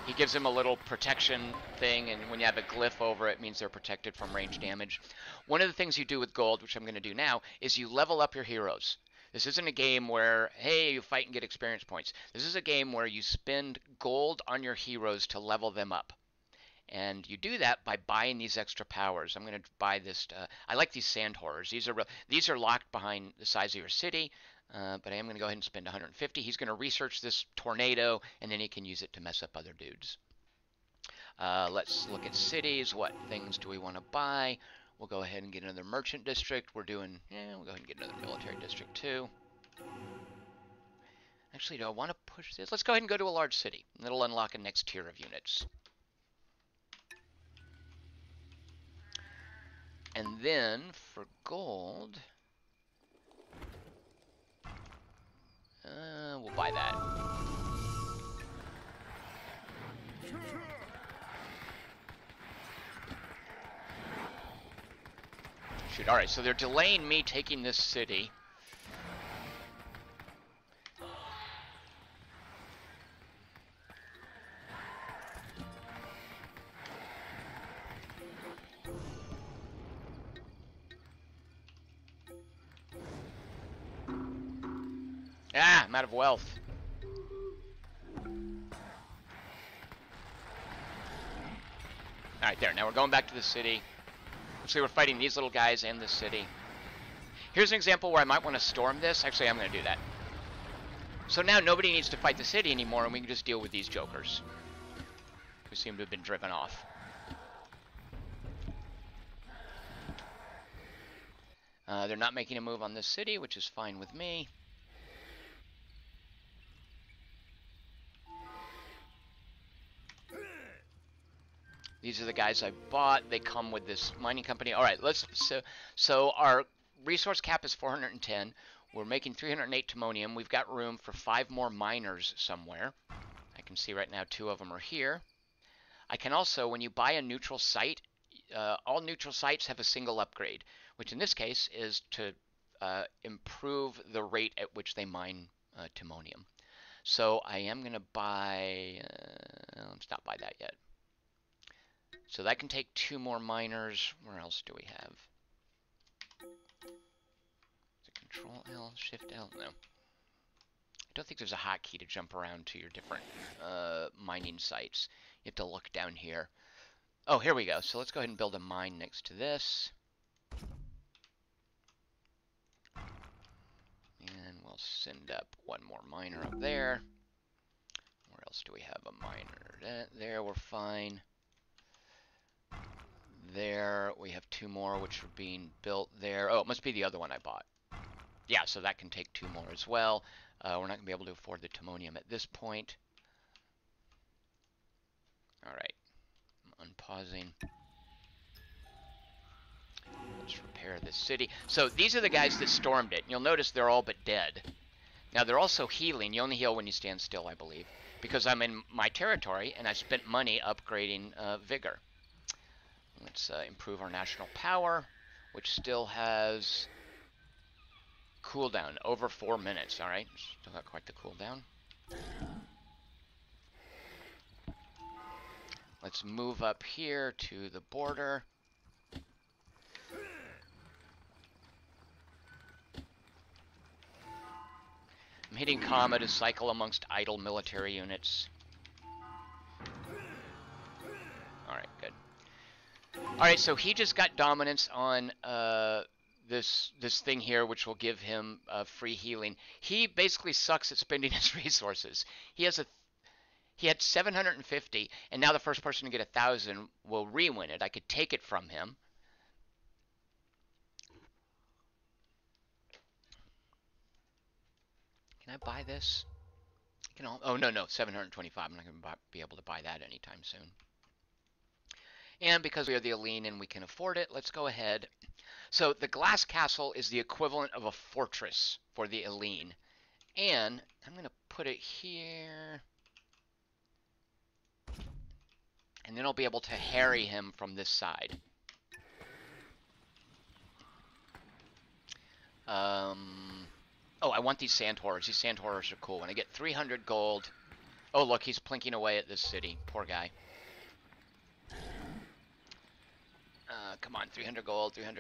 He gives them a little protection thing, and when you have a glyph over it, it means they're protected from range damage. One of the things you do with gold, which I'm going to do now, is you level up your heroes. This isn't a game where, hey, you fight and get experience points. This is a game where you spend gold on your heroes to level them up. And you do that by buying these extra powers. I'm going to buy this. I like these sand horrors. These are locked behind the size of your city, but I am going to go ahead and spend 150. He's going to research this tornado, and then he can use it to mess up other dudes. Let's look at cities. What things do we want to buy? We'll go ahead and get another merchant district. We'll go ahead and get another military district too. Actually, do I want to push this? Let's go ahead and go to a large city. And it'll unlock a next tier of units. And then for gold, we'll buy that. Shoot, alright, so they're delaying me taking this city. Ah, I'm out of wealth. Alright, there. Now we're going back to the city. Actually, we're fighting these little guys and the city. Here's an example where I might want to storm this. Actually, I'm going to do that. So now nobody needs to fight the city anymore, and we can just deal with these jokers who seem to have been driven off. They're not making a move on this city, which is fine with me. These are the guys I bought. They come with this mining company. All right, so our resource cap is 410. We're making 308 timonium. We've got room for 5 more miners somewhere. I can see right now 2 of them are here. I can also, when you buy a neutral site, all neutral sites have a single upgrade, which in this case is to improve the rate at which they mine timonium. So I am going to buy, let's not buy that yet. So that can take 2 more miners. Where else do we have? Is it Control L, Shift L? No. I don't think there's a hotkey to jump around to your different mining sites. You have to look down here. Oh, here we go. So let's go ahead and build a mine next to this. And we'll send up 1 more miner up there. Where else do we have a miner? There, we're fine. There, we have 2 more which are being built there. Oh, it must be the other one I bought. Yeah, so that can take 2 more as well. We're not going to be able to afford the timonium at this point. Alright, I'm unpausing. Let's repair this city. So these are the guys that stormed it. You'll notice they're all but dead. Now they're also healing. You only heal when you stand still, I believe. Because I'm in my territory and I spent money upgrading vigor. Let's improve our national power, which still has cooldown over 4 minutes. All right, still got quite the cooldown. Let's move up here to the border. I'm hitting comma to cycle amongst idle military units. All right, good. Alright, so he just got dominance on this thing here, which will give him free healing. He basically sucks at spending his resources. He had 750, and now the first person to get 1,000 will re-win it. I could take it from him. Can I buy this? Oh, no, 725. I'm not going to be able to buy that anytime soon. And because we are the Aline and we can afford it, let's go ahead. So the Glass Castle is the equivalent of a fortress for the Aline. And I'm going to put it here. And then I'll be able to harry him from this side. Oh, I want these sand horrors. These sand horrors are cool. When I get 300 gold. Oh, look, he's plinking away at this city. Poor guy. Come on, 300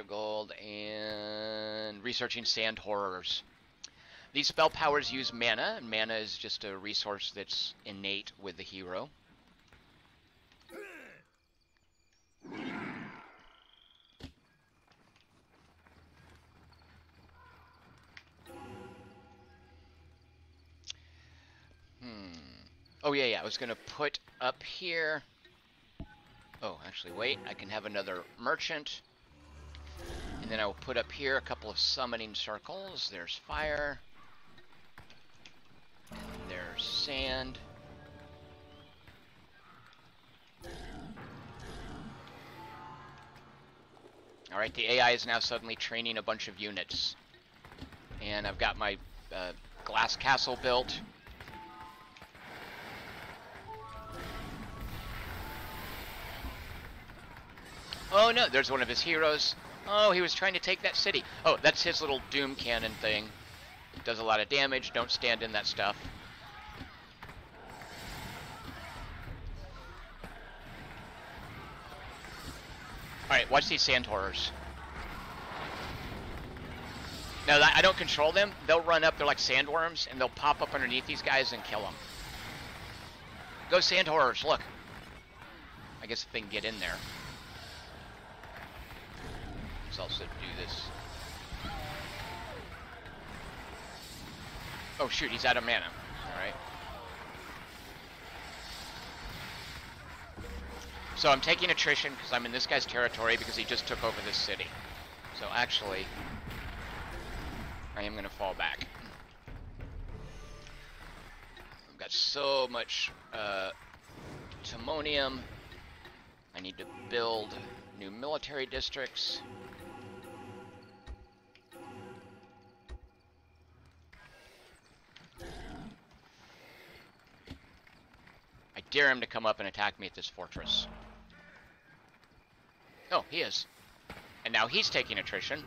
gold, and researching sand horrors. These spell powers use mana, and mana is just a resource that's innate with the hero. Oh, yeah, I was going to put up here Oh, actually, wait. I can have another merchant. And then I will put up here a couple of summoning circles. There's fire. And there's sand. Alright, the AI is now suddenly training a bunch of units. And I've got my glass castle built. Oh no, there's one of his heroes. Oh, he was trying to take that city. Oh, that's his little doom cannon thing. Does a lot of damage, don't stand in that stuff. Alright, watch these sand horrors. No, I don't control them. They'll run up, they're like sandworms, and they'll pop up underneath these guys and kill them. Go sand horrors, look. I guess if they can get in there. Let's also do this. Oh shoot, he's out of mana. Alright. So I'm taking attrition because I'm in this guy's territory because he just took over this city. So actually, I am going to fall back. I've got so much timonium. I need to build new military districts. I dare him to come up and attack me at this fortress. Oh, he is. And now he's taking attrition.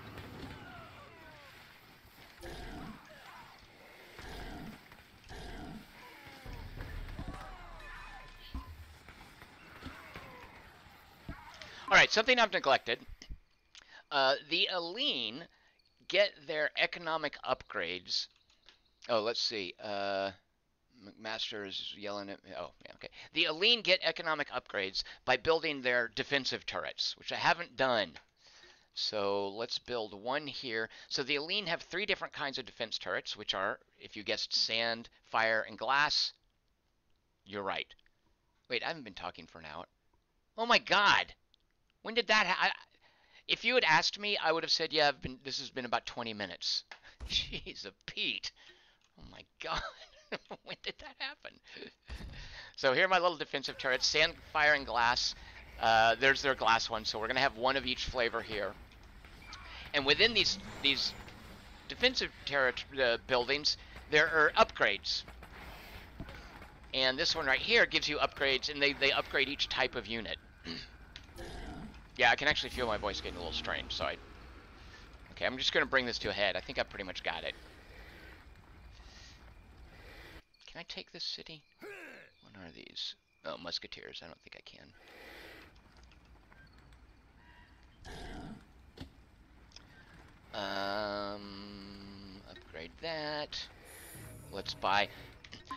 Alright, something I've neglected. The Aline get their economic upgrades. Oh, let's see. McMaster is yelling at me. Oh, yeah, okay. The Aline get economic upgrades by building their defensive turrets, which I haven't done. So let's build one here. So the Aline have 3 different kinds of defense turrets, which are, if you guessed sand, fire, and glass, you're right. Wait, I haven't been talking for an hour. Oh my god! When did that happen? If you had asked me, I would have said, yeah, this has been about 20 minutes. Jeez, Pete. Oh my god. When did that happen? So here are my little defensive turrets, sand, fire, and glass. There's their glass one, so we're going to have one of each flavor here. And within these defensive turret buildings, there are upgrades. And this one right here gives you upgrades, and they upgrade each type of unit. Yeah, I can actually feel my voice getting a little strained, so okay, I'm just going to bring this to a head. I think I pretty much got it. Can I take this city? What are these? Oh, musketeers. I don't think I can. Upgrade that. Let's buy.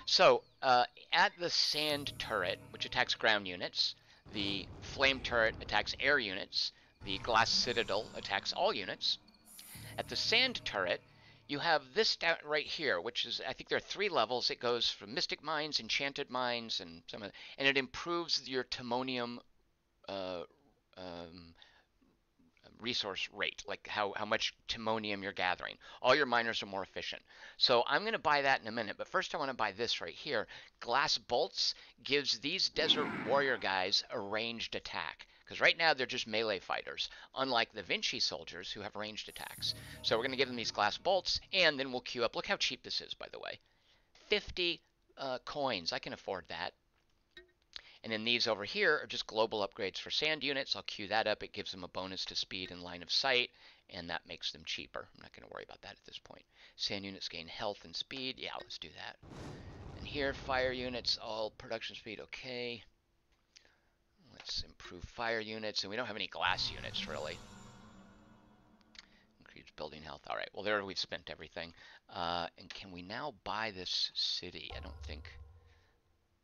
So, at the sand turret, which attacks ground units, the flame turret attacks air units, the glass citadel attacks all units. At the sand turret, you have this down right here, which is, I think there are 3 levels. It goes from Mystic Mines, Enchanted Mines, and and it improves your timonium resource rate, like how much timonium you're gathering. All your miners are more efficient. So I'm going to buy that in a minute, but first I want to buy this right here. Glass Bolts gives these Desert Warrior guys a ranged attack, because right now they're just melee fighters, unlike the Vinci soldiers who have ranged attacks. So we're going to give them these Glass Bolts, and then we'll queue up. Look how cheap this is, by the way. 50 coins. I can afford that. And then these over here are just global upgrades for sand units. I'll queue that up. It gives them a bonus to speed and line of sight, and that makes them cheaper. I'm not going to worry about that at this point. Sand units gain health and speed. Yeah, let's do that. And here, fire units, all production speed, okay. Let's improve fire units, and we don't have any glass units, really. Increase building health. All right, well, there we've spent everything. And can we now buy this city? I don't think...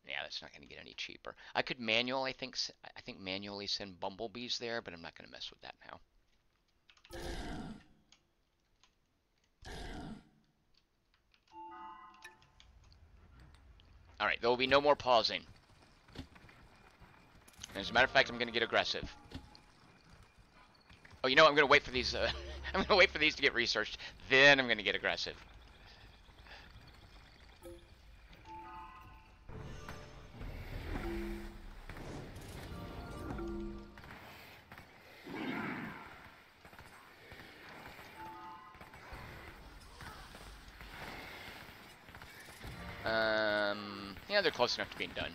Yeah, that's not going to get any cheaper. I could manually, I think manually send bumblebees there, but I'm not going to mess with that now. All right, there will be no more pausing. And as a matter of fact, I'm going to get aggressive. Oh, you know what? I'm going to wait for these. I'm going to wait for these to get researched. Then I'm going to get aggressive. Yeah, they're close enough to being done.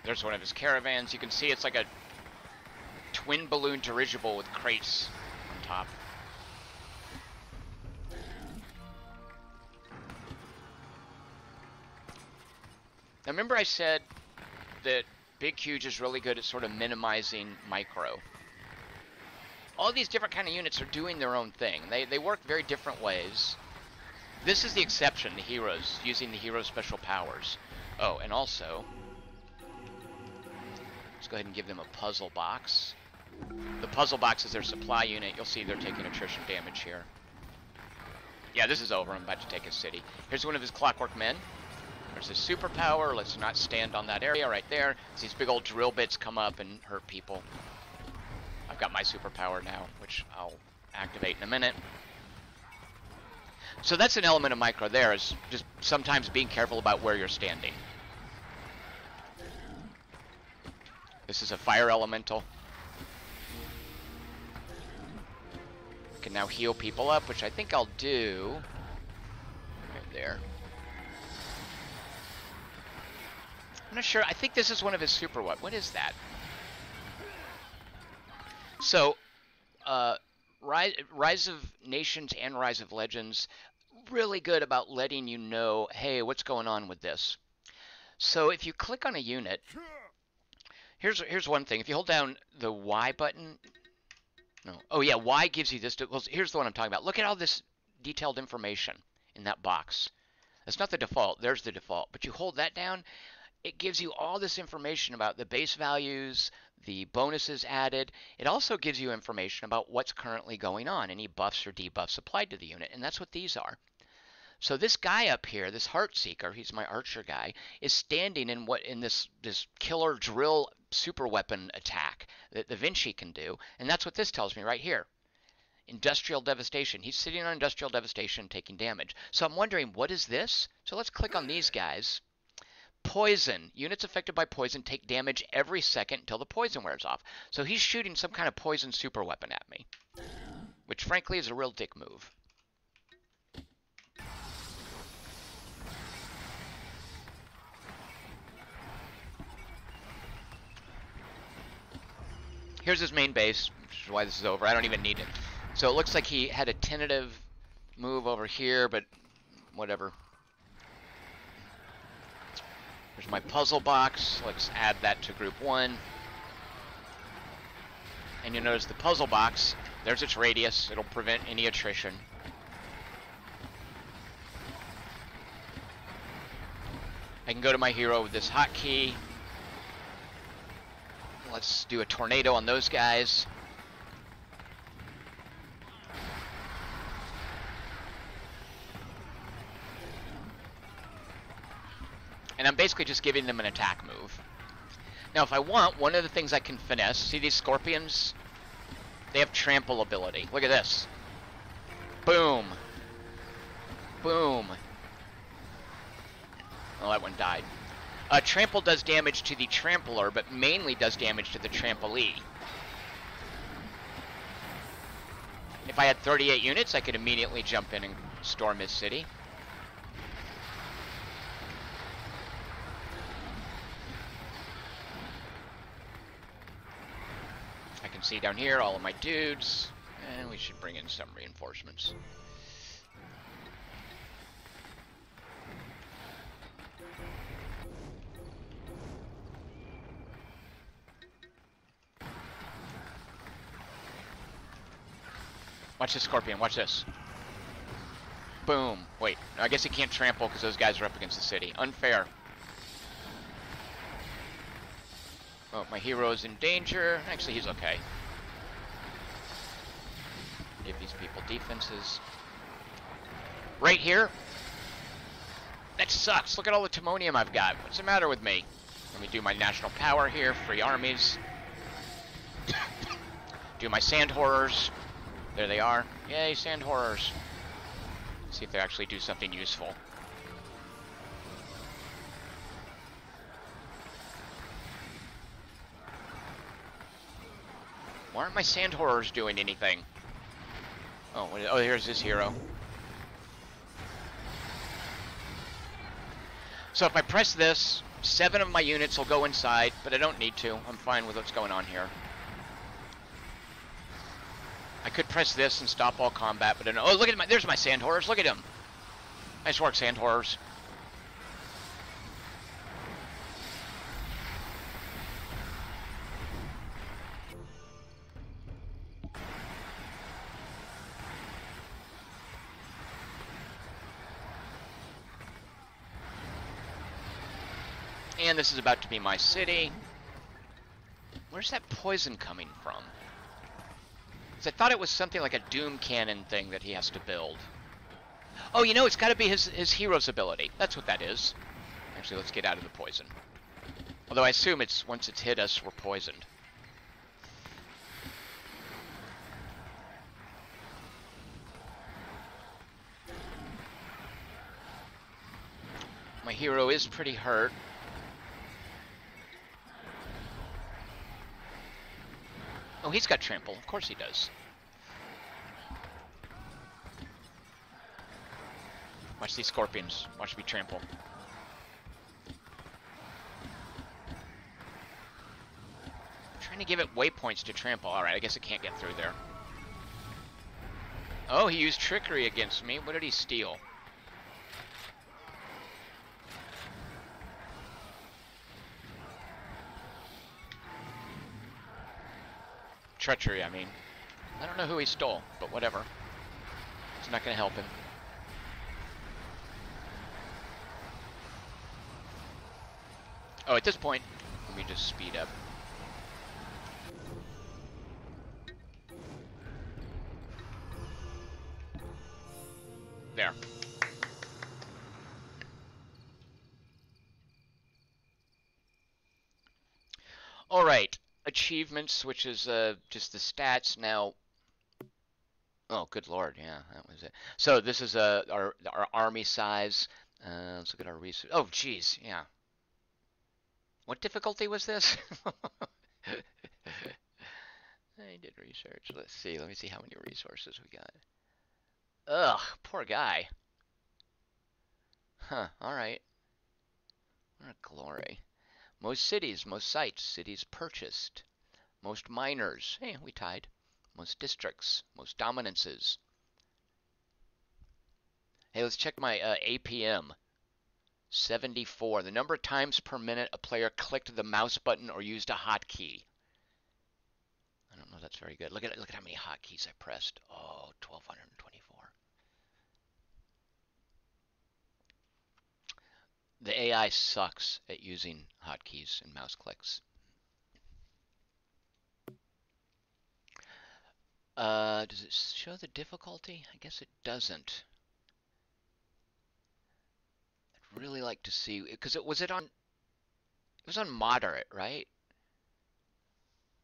There's one of his caravans. You can see it's like a twin balloon dirigible with crates on top. Now remember I said that Big Huge is really good at sort of minimizing micro. All these different kind of units are doing their own thing. They work very different ways. This is the exception, the heroes, using the hero special powers. Oh, and also, let's go ahead and give them a puzzle box. The puzzle box is their supply unit. You'll see they're taking attrition damage here. Yeah, this is over. I'm about to take a city. Here's one of his clockwork men. There's his superpower. Let's not stand on that area right there. These big old drill bits come up and hurt people. I've got my superpower now, which I'll activate in a minute. So that's an element of micro there, is just sometimes being careful about where you're standing. This is a fire elemental. Can now heal people up, which I think I'll do right there. I'm not sure. I think this is one of his super what is that? So, Rise of Nations and Rise of Legends, really good about letting you know, hey, what's going on with this. So if you click on a unit, here's one thing. If you hold down the Y button, no, oh yeah, Y gives you this. Well, here's the one I'm talking about. Look at all this detailed information in that box. That's not the default. There's the default. But you hold that down, it gives you all this information about the base values, the bonuses added. It also gives you information about what's currently going on, any buffs or debuffs applied to the unit, and that's what these are. So this guy up here, this Heartseeker, he's my archer guy, is standing in this killer drill super weapon attack that the Vinci can do, and that's what this tells me right here. Industrial Devastation. He's sitting on Industrial Devastation taking damage. So I'm wondering, what is this? So let's click on these guys. Poison. Units affected by poison take damage every second until the poison wears off. So he's shooting some kind of poison super weapon at me, which frankly is a real dick move. Here's his main base, which is why this is over. I don't even need it. So it looks like he had a tentative move over here, but whatever. There's my puzzle box. Let's add that to group 1. And you'll notice the puzzle box, there's its radius. It'll prevent any attrition. I can go to my hero with this hotkey. Let's do a tornado on those guys. And I'm basically just giving them an attack move. Now if I want, one of the things I can finesse, see these scorpions? They have trample ability. Look at this. Boom. Boom. Oh, that one died. Trample does damage to the trampler, but mainly does damage to the trampolee. If I had 38 units, I could immediately jump in and storm his city. I can see down here all of my dudes, and we should bring in some reinforcements. Watch this scorpion, watch this. Boom. Wait, I guess he can't trample because those guys are up against the city. Unfair. Oh, my hero's in danger. Actually, he's okay. Give these people defenses. Right here? That sucks. Look at all the Timonium I've got. What's the matter with me? Let me do my national power here. Free armies. Do my sand horrors. There they are. Yay, sand horrors. See if they actually do something useful. Why aren't my sand horrors doing anything? Oh, here's this hero. So if I press this, 7 of my units will go inside, but I don't need to. I'm fine with what's going on here. I could press this and stop all combat, but I don't. Oh, look at there's my sand horrors. Look at him. Nice work, sand horrors. And this is about to be my city. Where's that poison coming from? I thought it was something like a Doom Cannon thing that he has to build. Oh, you know, it's got to be his hero's ability. That's what that is. Actually, let's get out of the poison. Although I assume it's once it's hit us, we're poisoned. My hero is pretty hurt. Oh, he's got trample. Of course he does. Watch these scorpions. Watch me trample. I'm trying to give it waypoints to trample. Alright, I guess it can't get through there. Oh, he used trickery against me. What did he steal? Treachery, I mean. I don't know who he stole, but whatever. It's not going to help him. Oh, at this point, let me just speed up. There. All right. Achievements, which is just the stats now. Oh, good lord, yeah, that was it. So this is our army size. Let's look at our research. Oh, geez, yeah. What difficulty was this? I did research. Let's see. Let me see how many resources we got. Ugh, poor guy. Huh, all right. What a glory. Most cities, most sites, cities purchased. Most miners, hey, we tied. Most districts, most dominances. Hey, let's check my APM. 74. The number of times per minute a player clicked the mouse button or used a hotkey. I don't know if that's very good. Look at how many hotkeys I pressed. Oh, 1,224. The AI sucks at using hotkeys and mouse clicks. Does it show the difficulty? I guess it doesn't. I'd really like to see, because it was on moderate, right?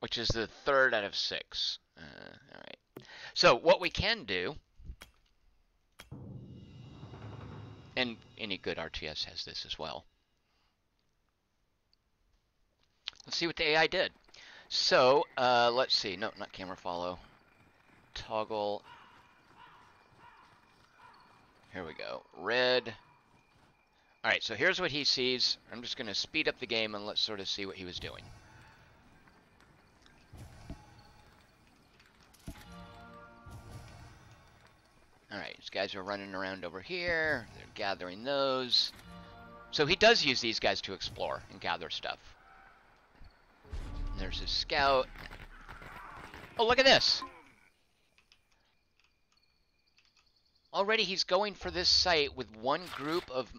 Which is the 3rd out of 6. All right. So what we can do, and any good RTS has this as well. Let's see what the AI did. So let's see. No, not camera follow. Toggle. Here we go. Red. All right, so here's what he sees. I'm just going to speed up the game and let's sort of see what he was doing. All right, these guys are running around over here. They're gathering those. So he does use these guys to explore and gather stuff. And there's his scout. Oh, look at this. Already he's going for this site with one group of...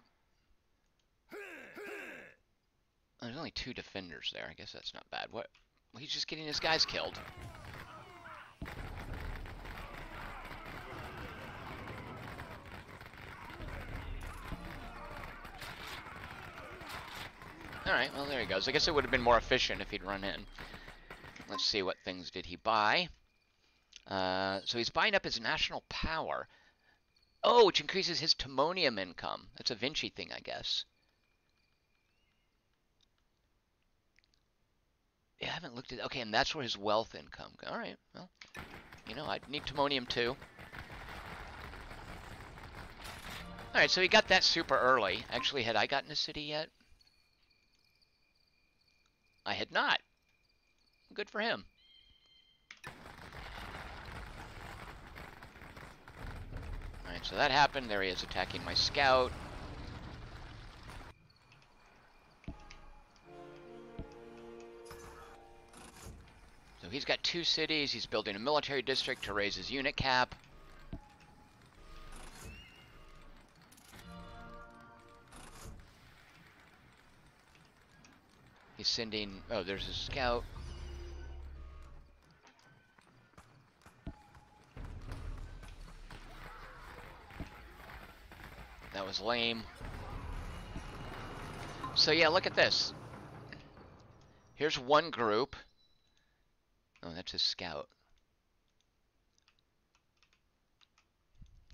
There's only 2 defenders there. I guess that's not bad. What? Well, he's just getting his guys killed. Alright, well, there he goes. I guess it would have been more efficient if he'd run in. Let's see, what things did he buy? So he's buying up his national power. Oh, which increases his timonium income. That's a Vinci thing, I guess. Yeah, I haven't looked at... Okay, and that's where his wealth income... Alright, well, you know, I'd need timonium too. Alright, so he got that super early. Actually, had I gotten a city yet? I had not. Good for him. Alright, so that happened. There he is attacking my scout. So he's got 2 cities. He's building a military district to raise his unit cap. He's sending... Oh, there's his scout. That was lame. So yeah, look at this. Here's one group. Oh, that's his scout.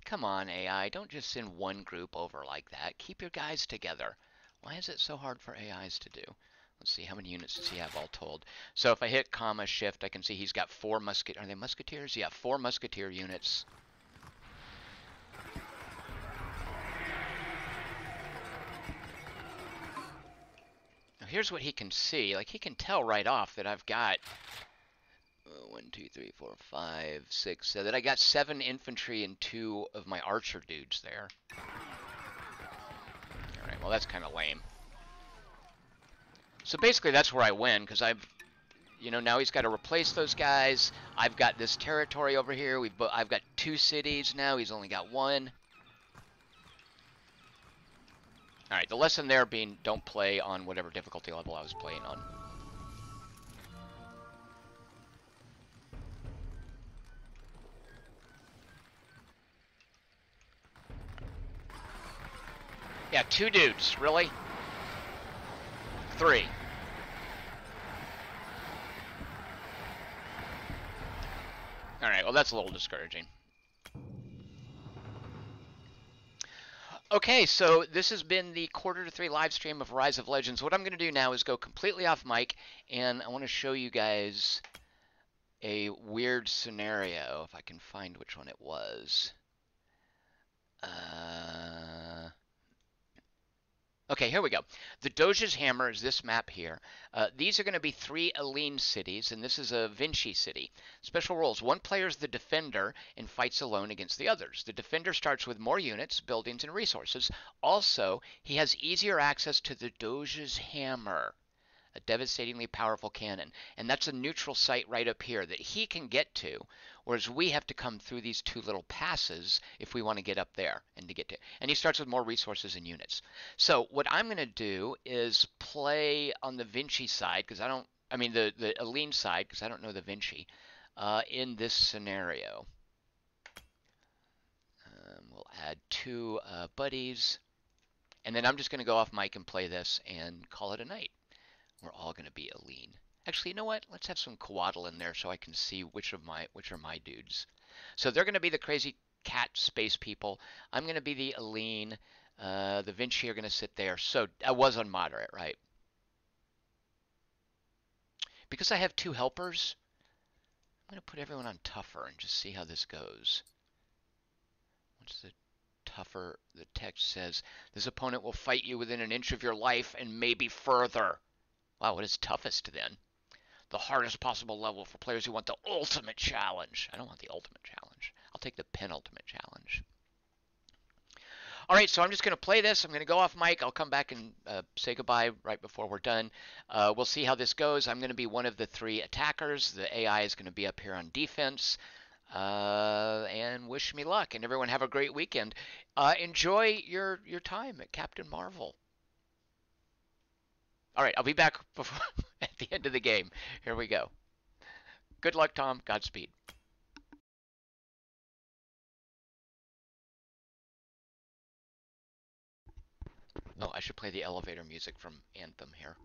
Come on, AI. Don't just send one group over like that. Keep your guys together. Why is it so hard for AIs to do? Let's see, how many units does he have all told? So if I hit comma shift, I can see he's got 4 musket... Are they musketeers? Yeah, 4 musketeer units. Now here's what he can see. Like, he can tell right off that I've got... 1, 2, 3, 4, 5, 6, 7. That I got 7 infantry and 2 of my archer dudes there. Alright, well that's kind of lame. So basically that's where I win, because I've, you know, now he's got to replace those guys. I've got this territory over here. I've got 2 cities now. He's only got 1. Alright, the lesson there being don't play on whatever difficulty level I was playing on. Yeah, 2 dudes, really? 3. Alright, well that's a little discouraging. Okay, so this has been the 2:45 live stream of Rise of Legends. What I'm going to do now is go completely off mic, and I want to show you guys a weird scenario, if I can find which one it was. Okay, here we go. The Doge's Hammer is this map here. These are going to be 3 Aline cities, and this is a Vinci city. Special rules. One player is the defender and fights alone against the others. The defender starts with more units, buildings, and resources. Also, he has easier access to the Doge's Hammer, a devastatingly powerful cannon. And that's a neutral site right up here that he can get to, whereas we have to come through these 2 little passes if we want to get up there and to get to. And he starts with more resources and units. So what I'm going to do is play on the Vinci side, because the Aline side, because I don't know the Vinci, in this scenario. We'll add 2 buddies, and then I'm just going to go off mic and play this and call it a night. We're all going to be Aline. Actually, you know what? Let's have some Coatl in there so I can see which are my dudes. So they're going to be the crazy cat space people. I'm going to be the Aline. The Vinci are going to sit there. So I was on moderate, right? Because I have 2 helpers, I'm going to put everyone on tougher and just see how this goes. What's the tougher? The text says, this opponent will fight you within an inch of your life and maybe further. Wow, what is toughest then? The hardest possible level for players who want the ultimate challenge. I don't want the ultimate challenge. I'll take the penultimate challenge. All right, so I'm just going to play this. I'm going to go off mic. I'll come back and say goodbye right before we're done. We'll see how this goes. I'm going to be one of the 3 attackers. The AI is going to be up here on defense. And wish me luck. And everyone have a great weekend. Enjoy your time at Captain Marvel. All right, I'll be back before at the end of the game. Here we go. Good luck, Tom. Godspeed. Oh, I should play the elevator music from Anthem here.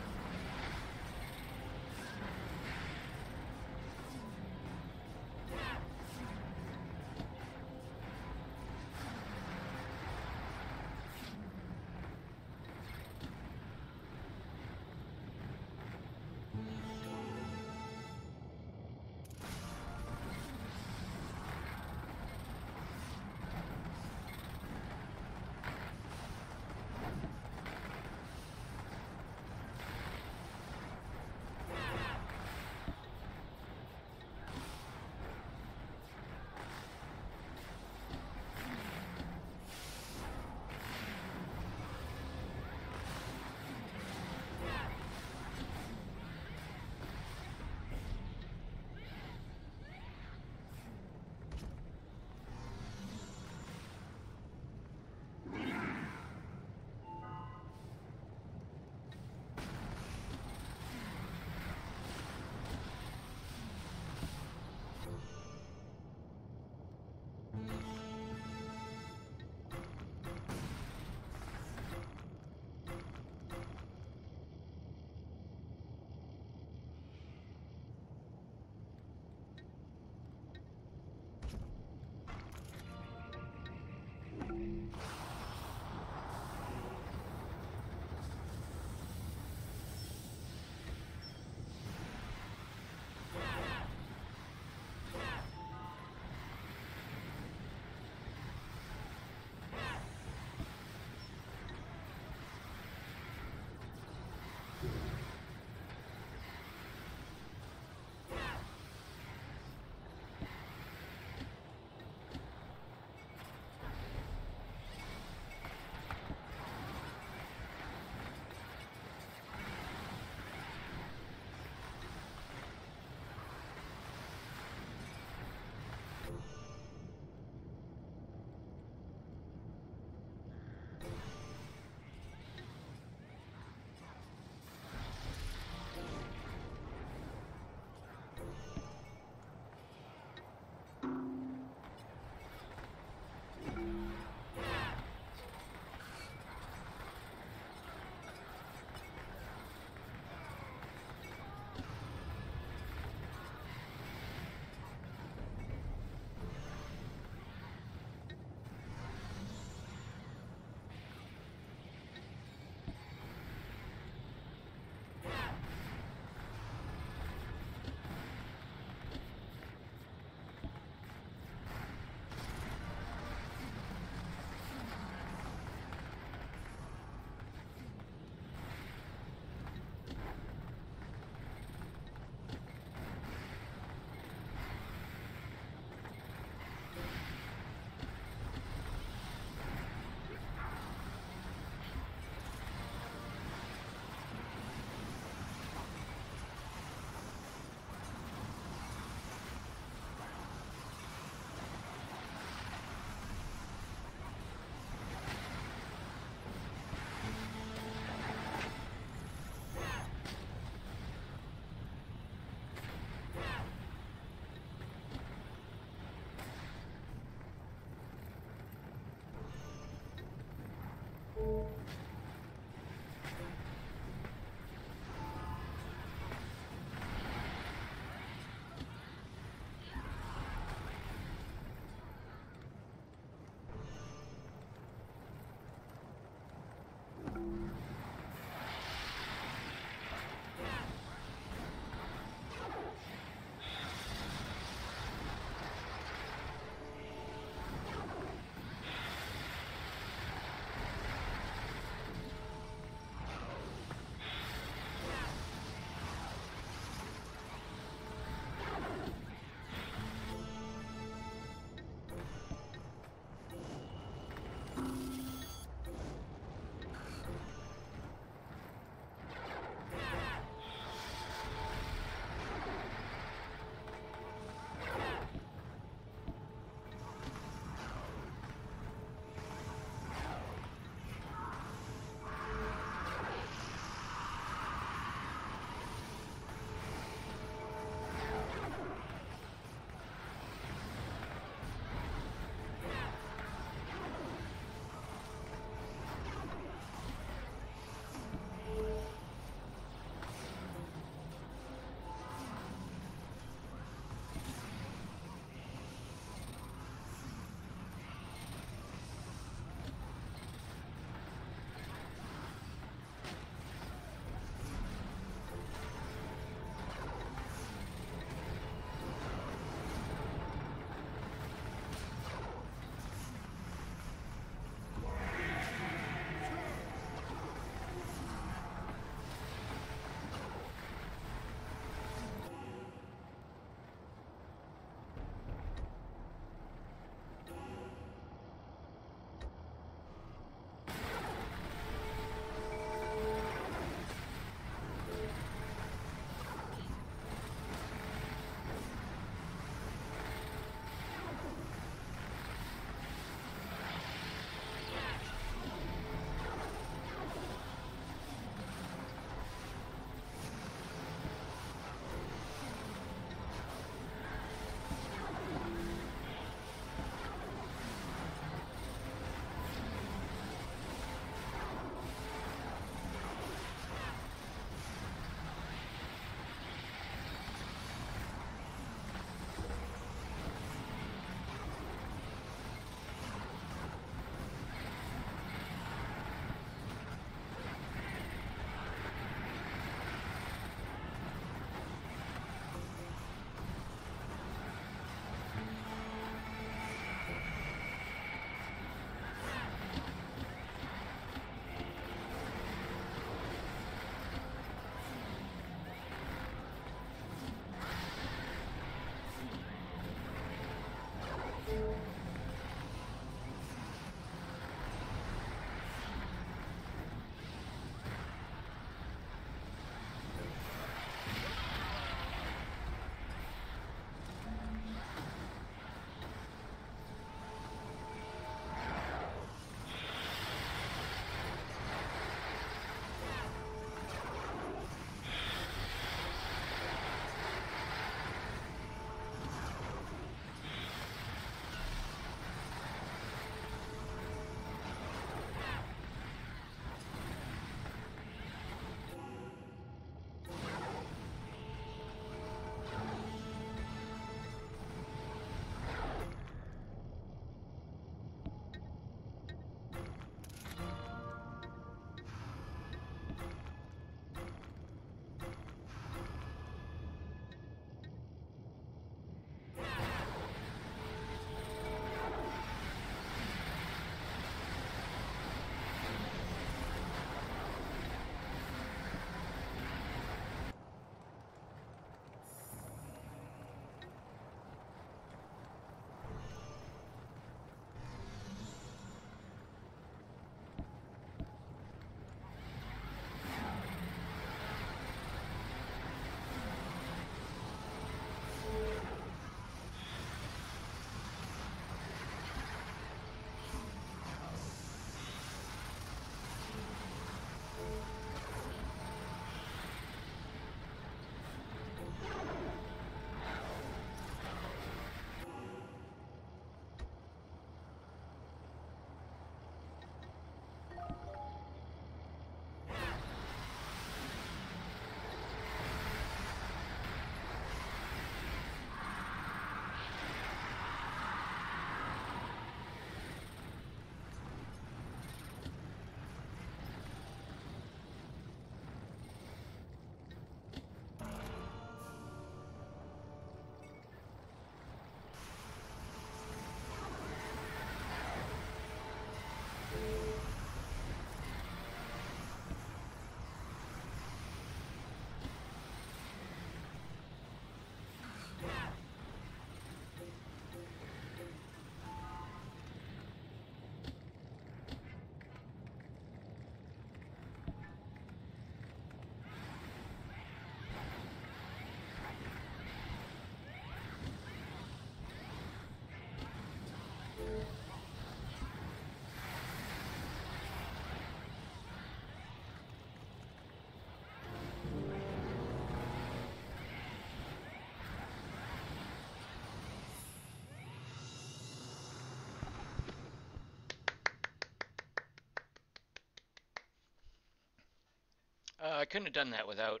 I couldn't have done that without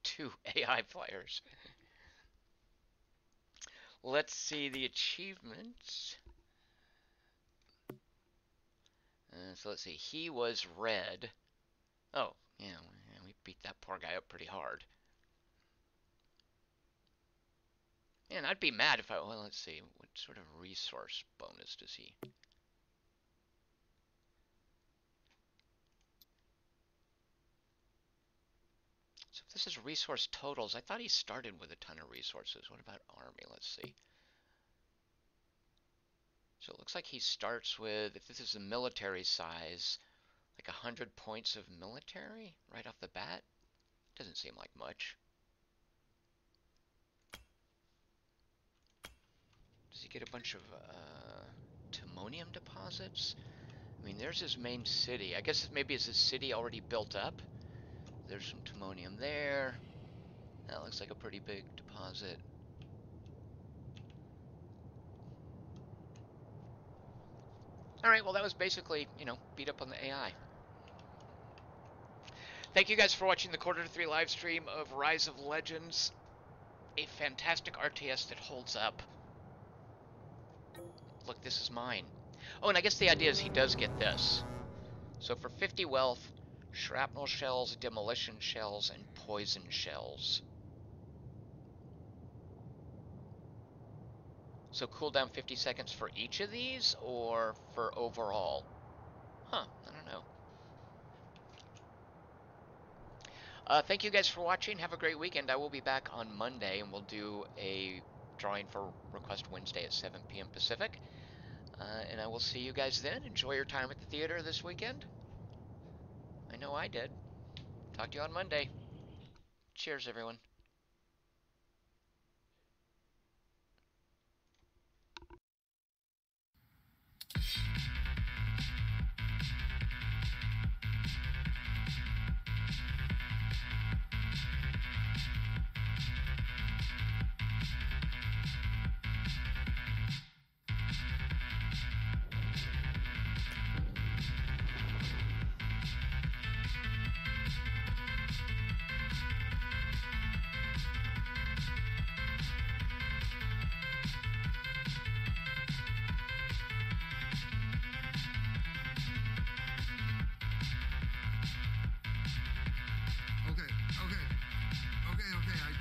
two AI players. Let's see the achievements. So let's see. He was red. Oh, yeah, we beat that poor guy up pretty hard. And I'd be mad if well, let's see. What sort of resource bonus does he? So if this is resource totals, I thought he started with a ton of resources. What about army? Let's see. So it looks like he starts with, if this is the military size, like 100 points of military right off the bat. Doesn't seem like much. Does he get a bunch of timonium deposits? I mean, there's his main city. I guess maybe is his city already built up? There's some timonium there. That looks like a pretty big deposit. Alright, well that was basically, beat up on the AI. Thank you guys for watching the Quarter to 3 live stream of Rise of Legends. A fantastic RTS that holds up. Look, this is mine. Oh, and I guess the idea is he does get this. So for 50 wealth, shrapnel shells, demolition shells, and poison shells. So cooldown 50 seconds for each of these, or for overall? Huh, I don't know. Thank you guys for watching. Have a great weekend. I will be back on Monday, and we'll do a drawing for Request Wednesday at 7 p.m. Pacific. And I will see you guys then. Enjoy your time at the theater this weekend. I know I did. Talk to you on Monday. Cheers, everyone.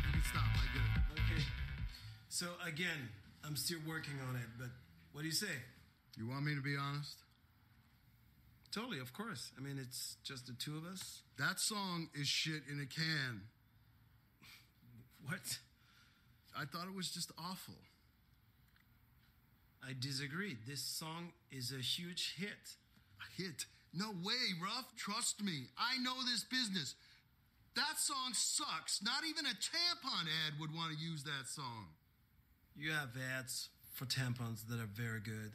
You can stop. I get it. Okay. So again, I'm still working on it, but what do you say? You want me to be honest? Totally, of course. I mean, it's just the two of us. That song is shit in a can. What? I thought it was just awful. I disagree. This song is a huge hit. A hit? No way, Ruff. Trust me. I know this business. That song sucks. Not even a tampon ad would want to use that song. You have ads for tampons that are very good.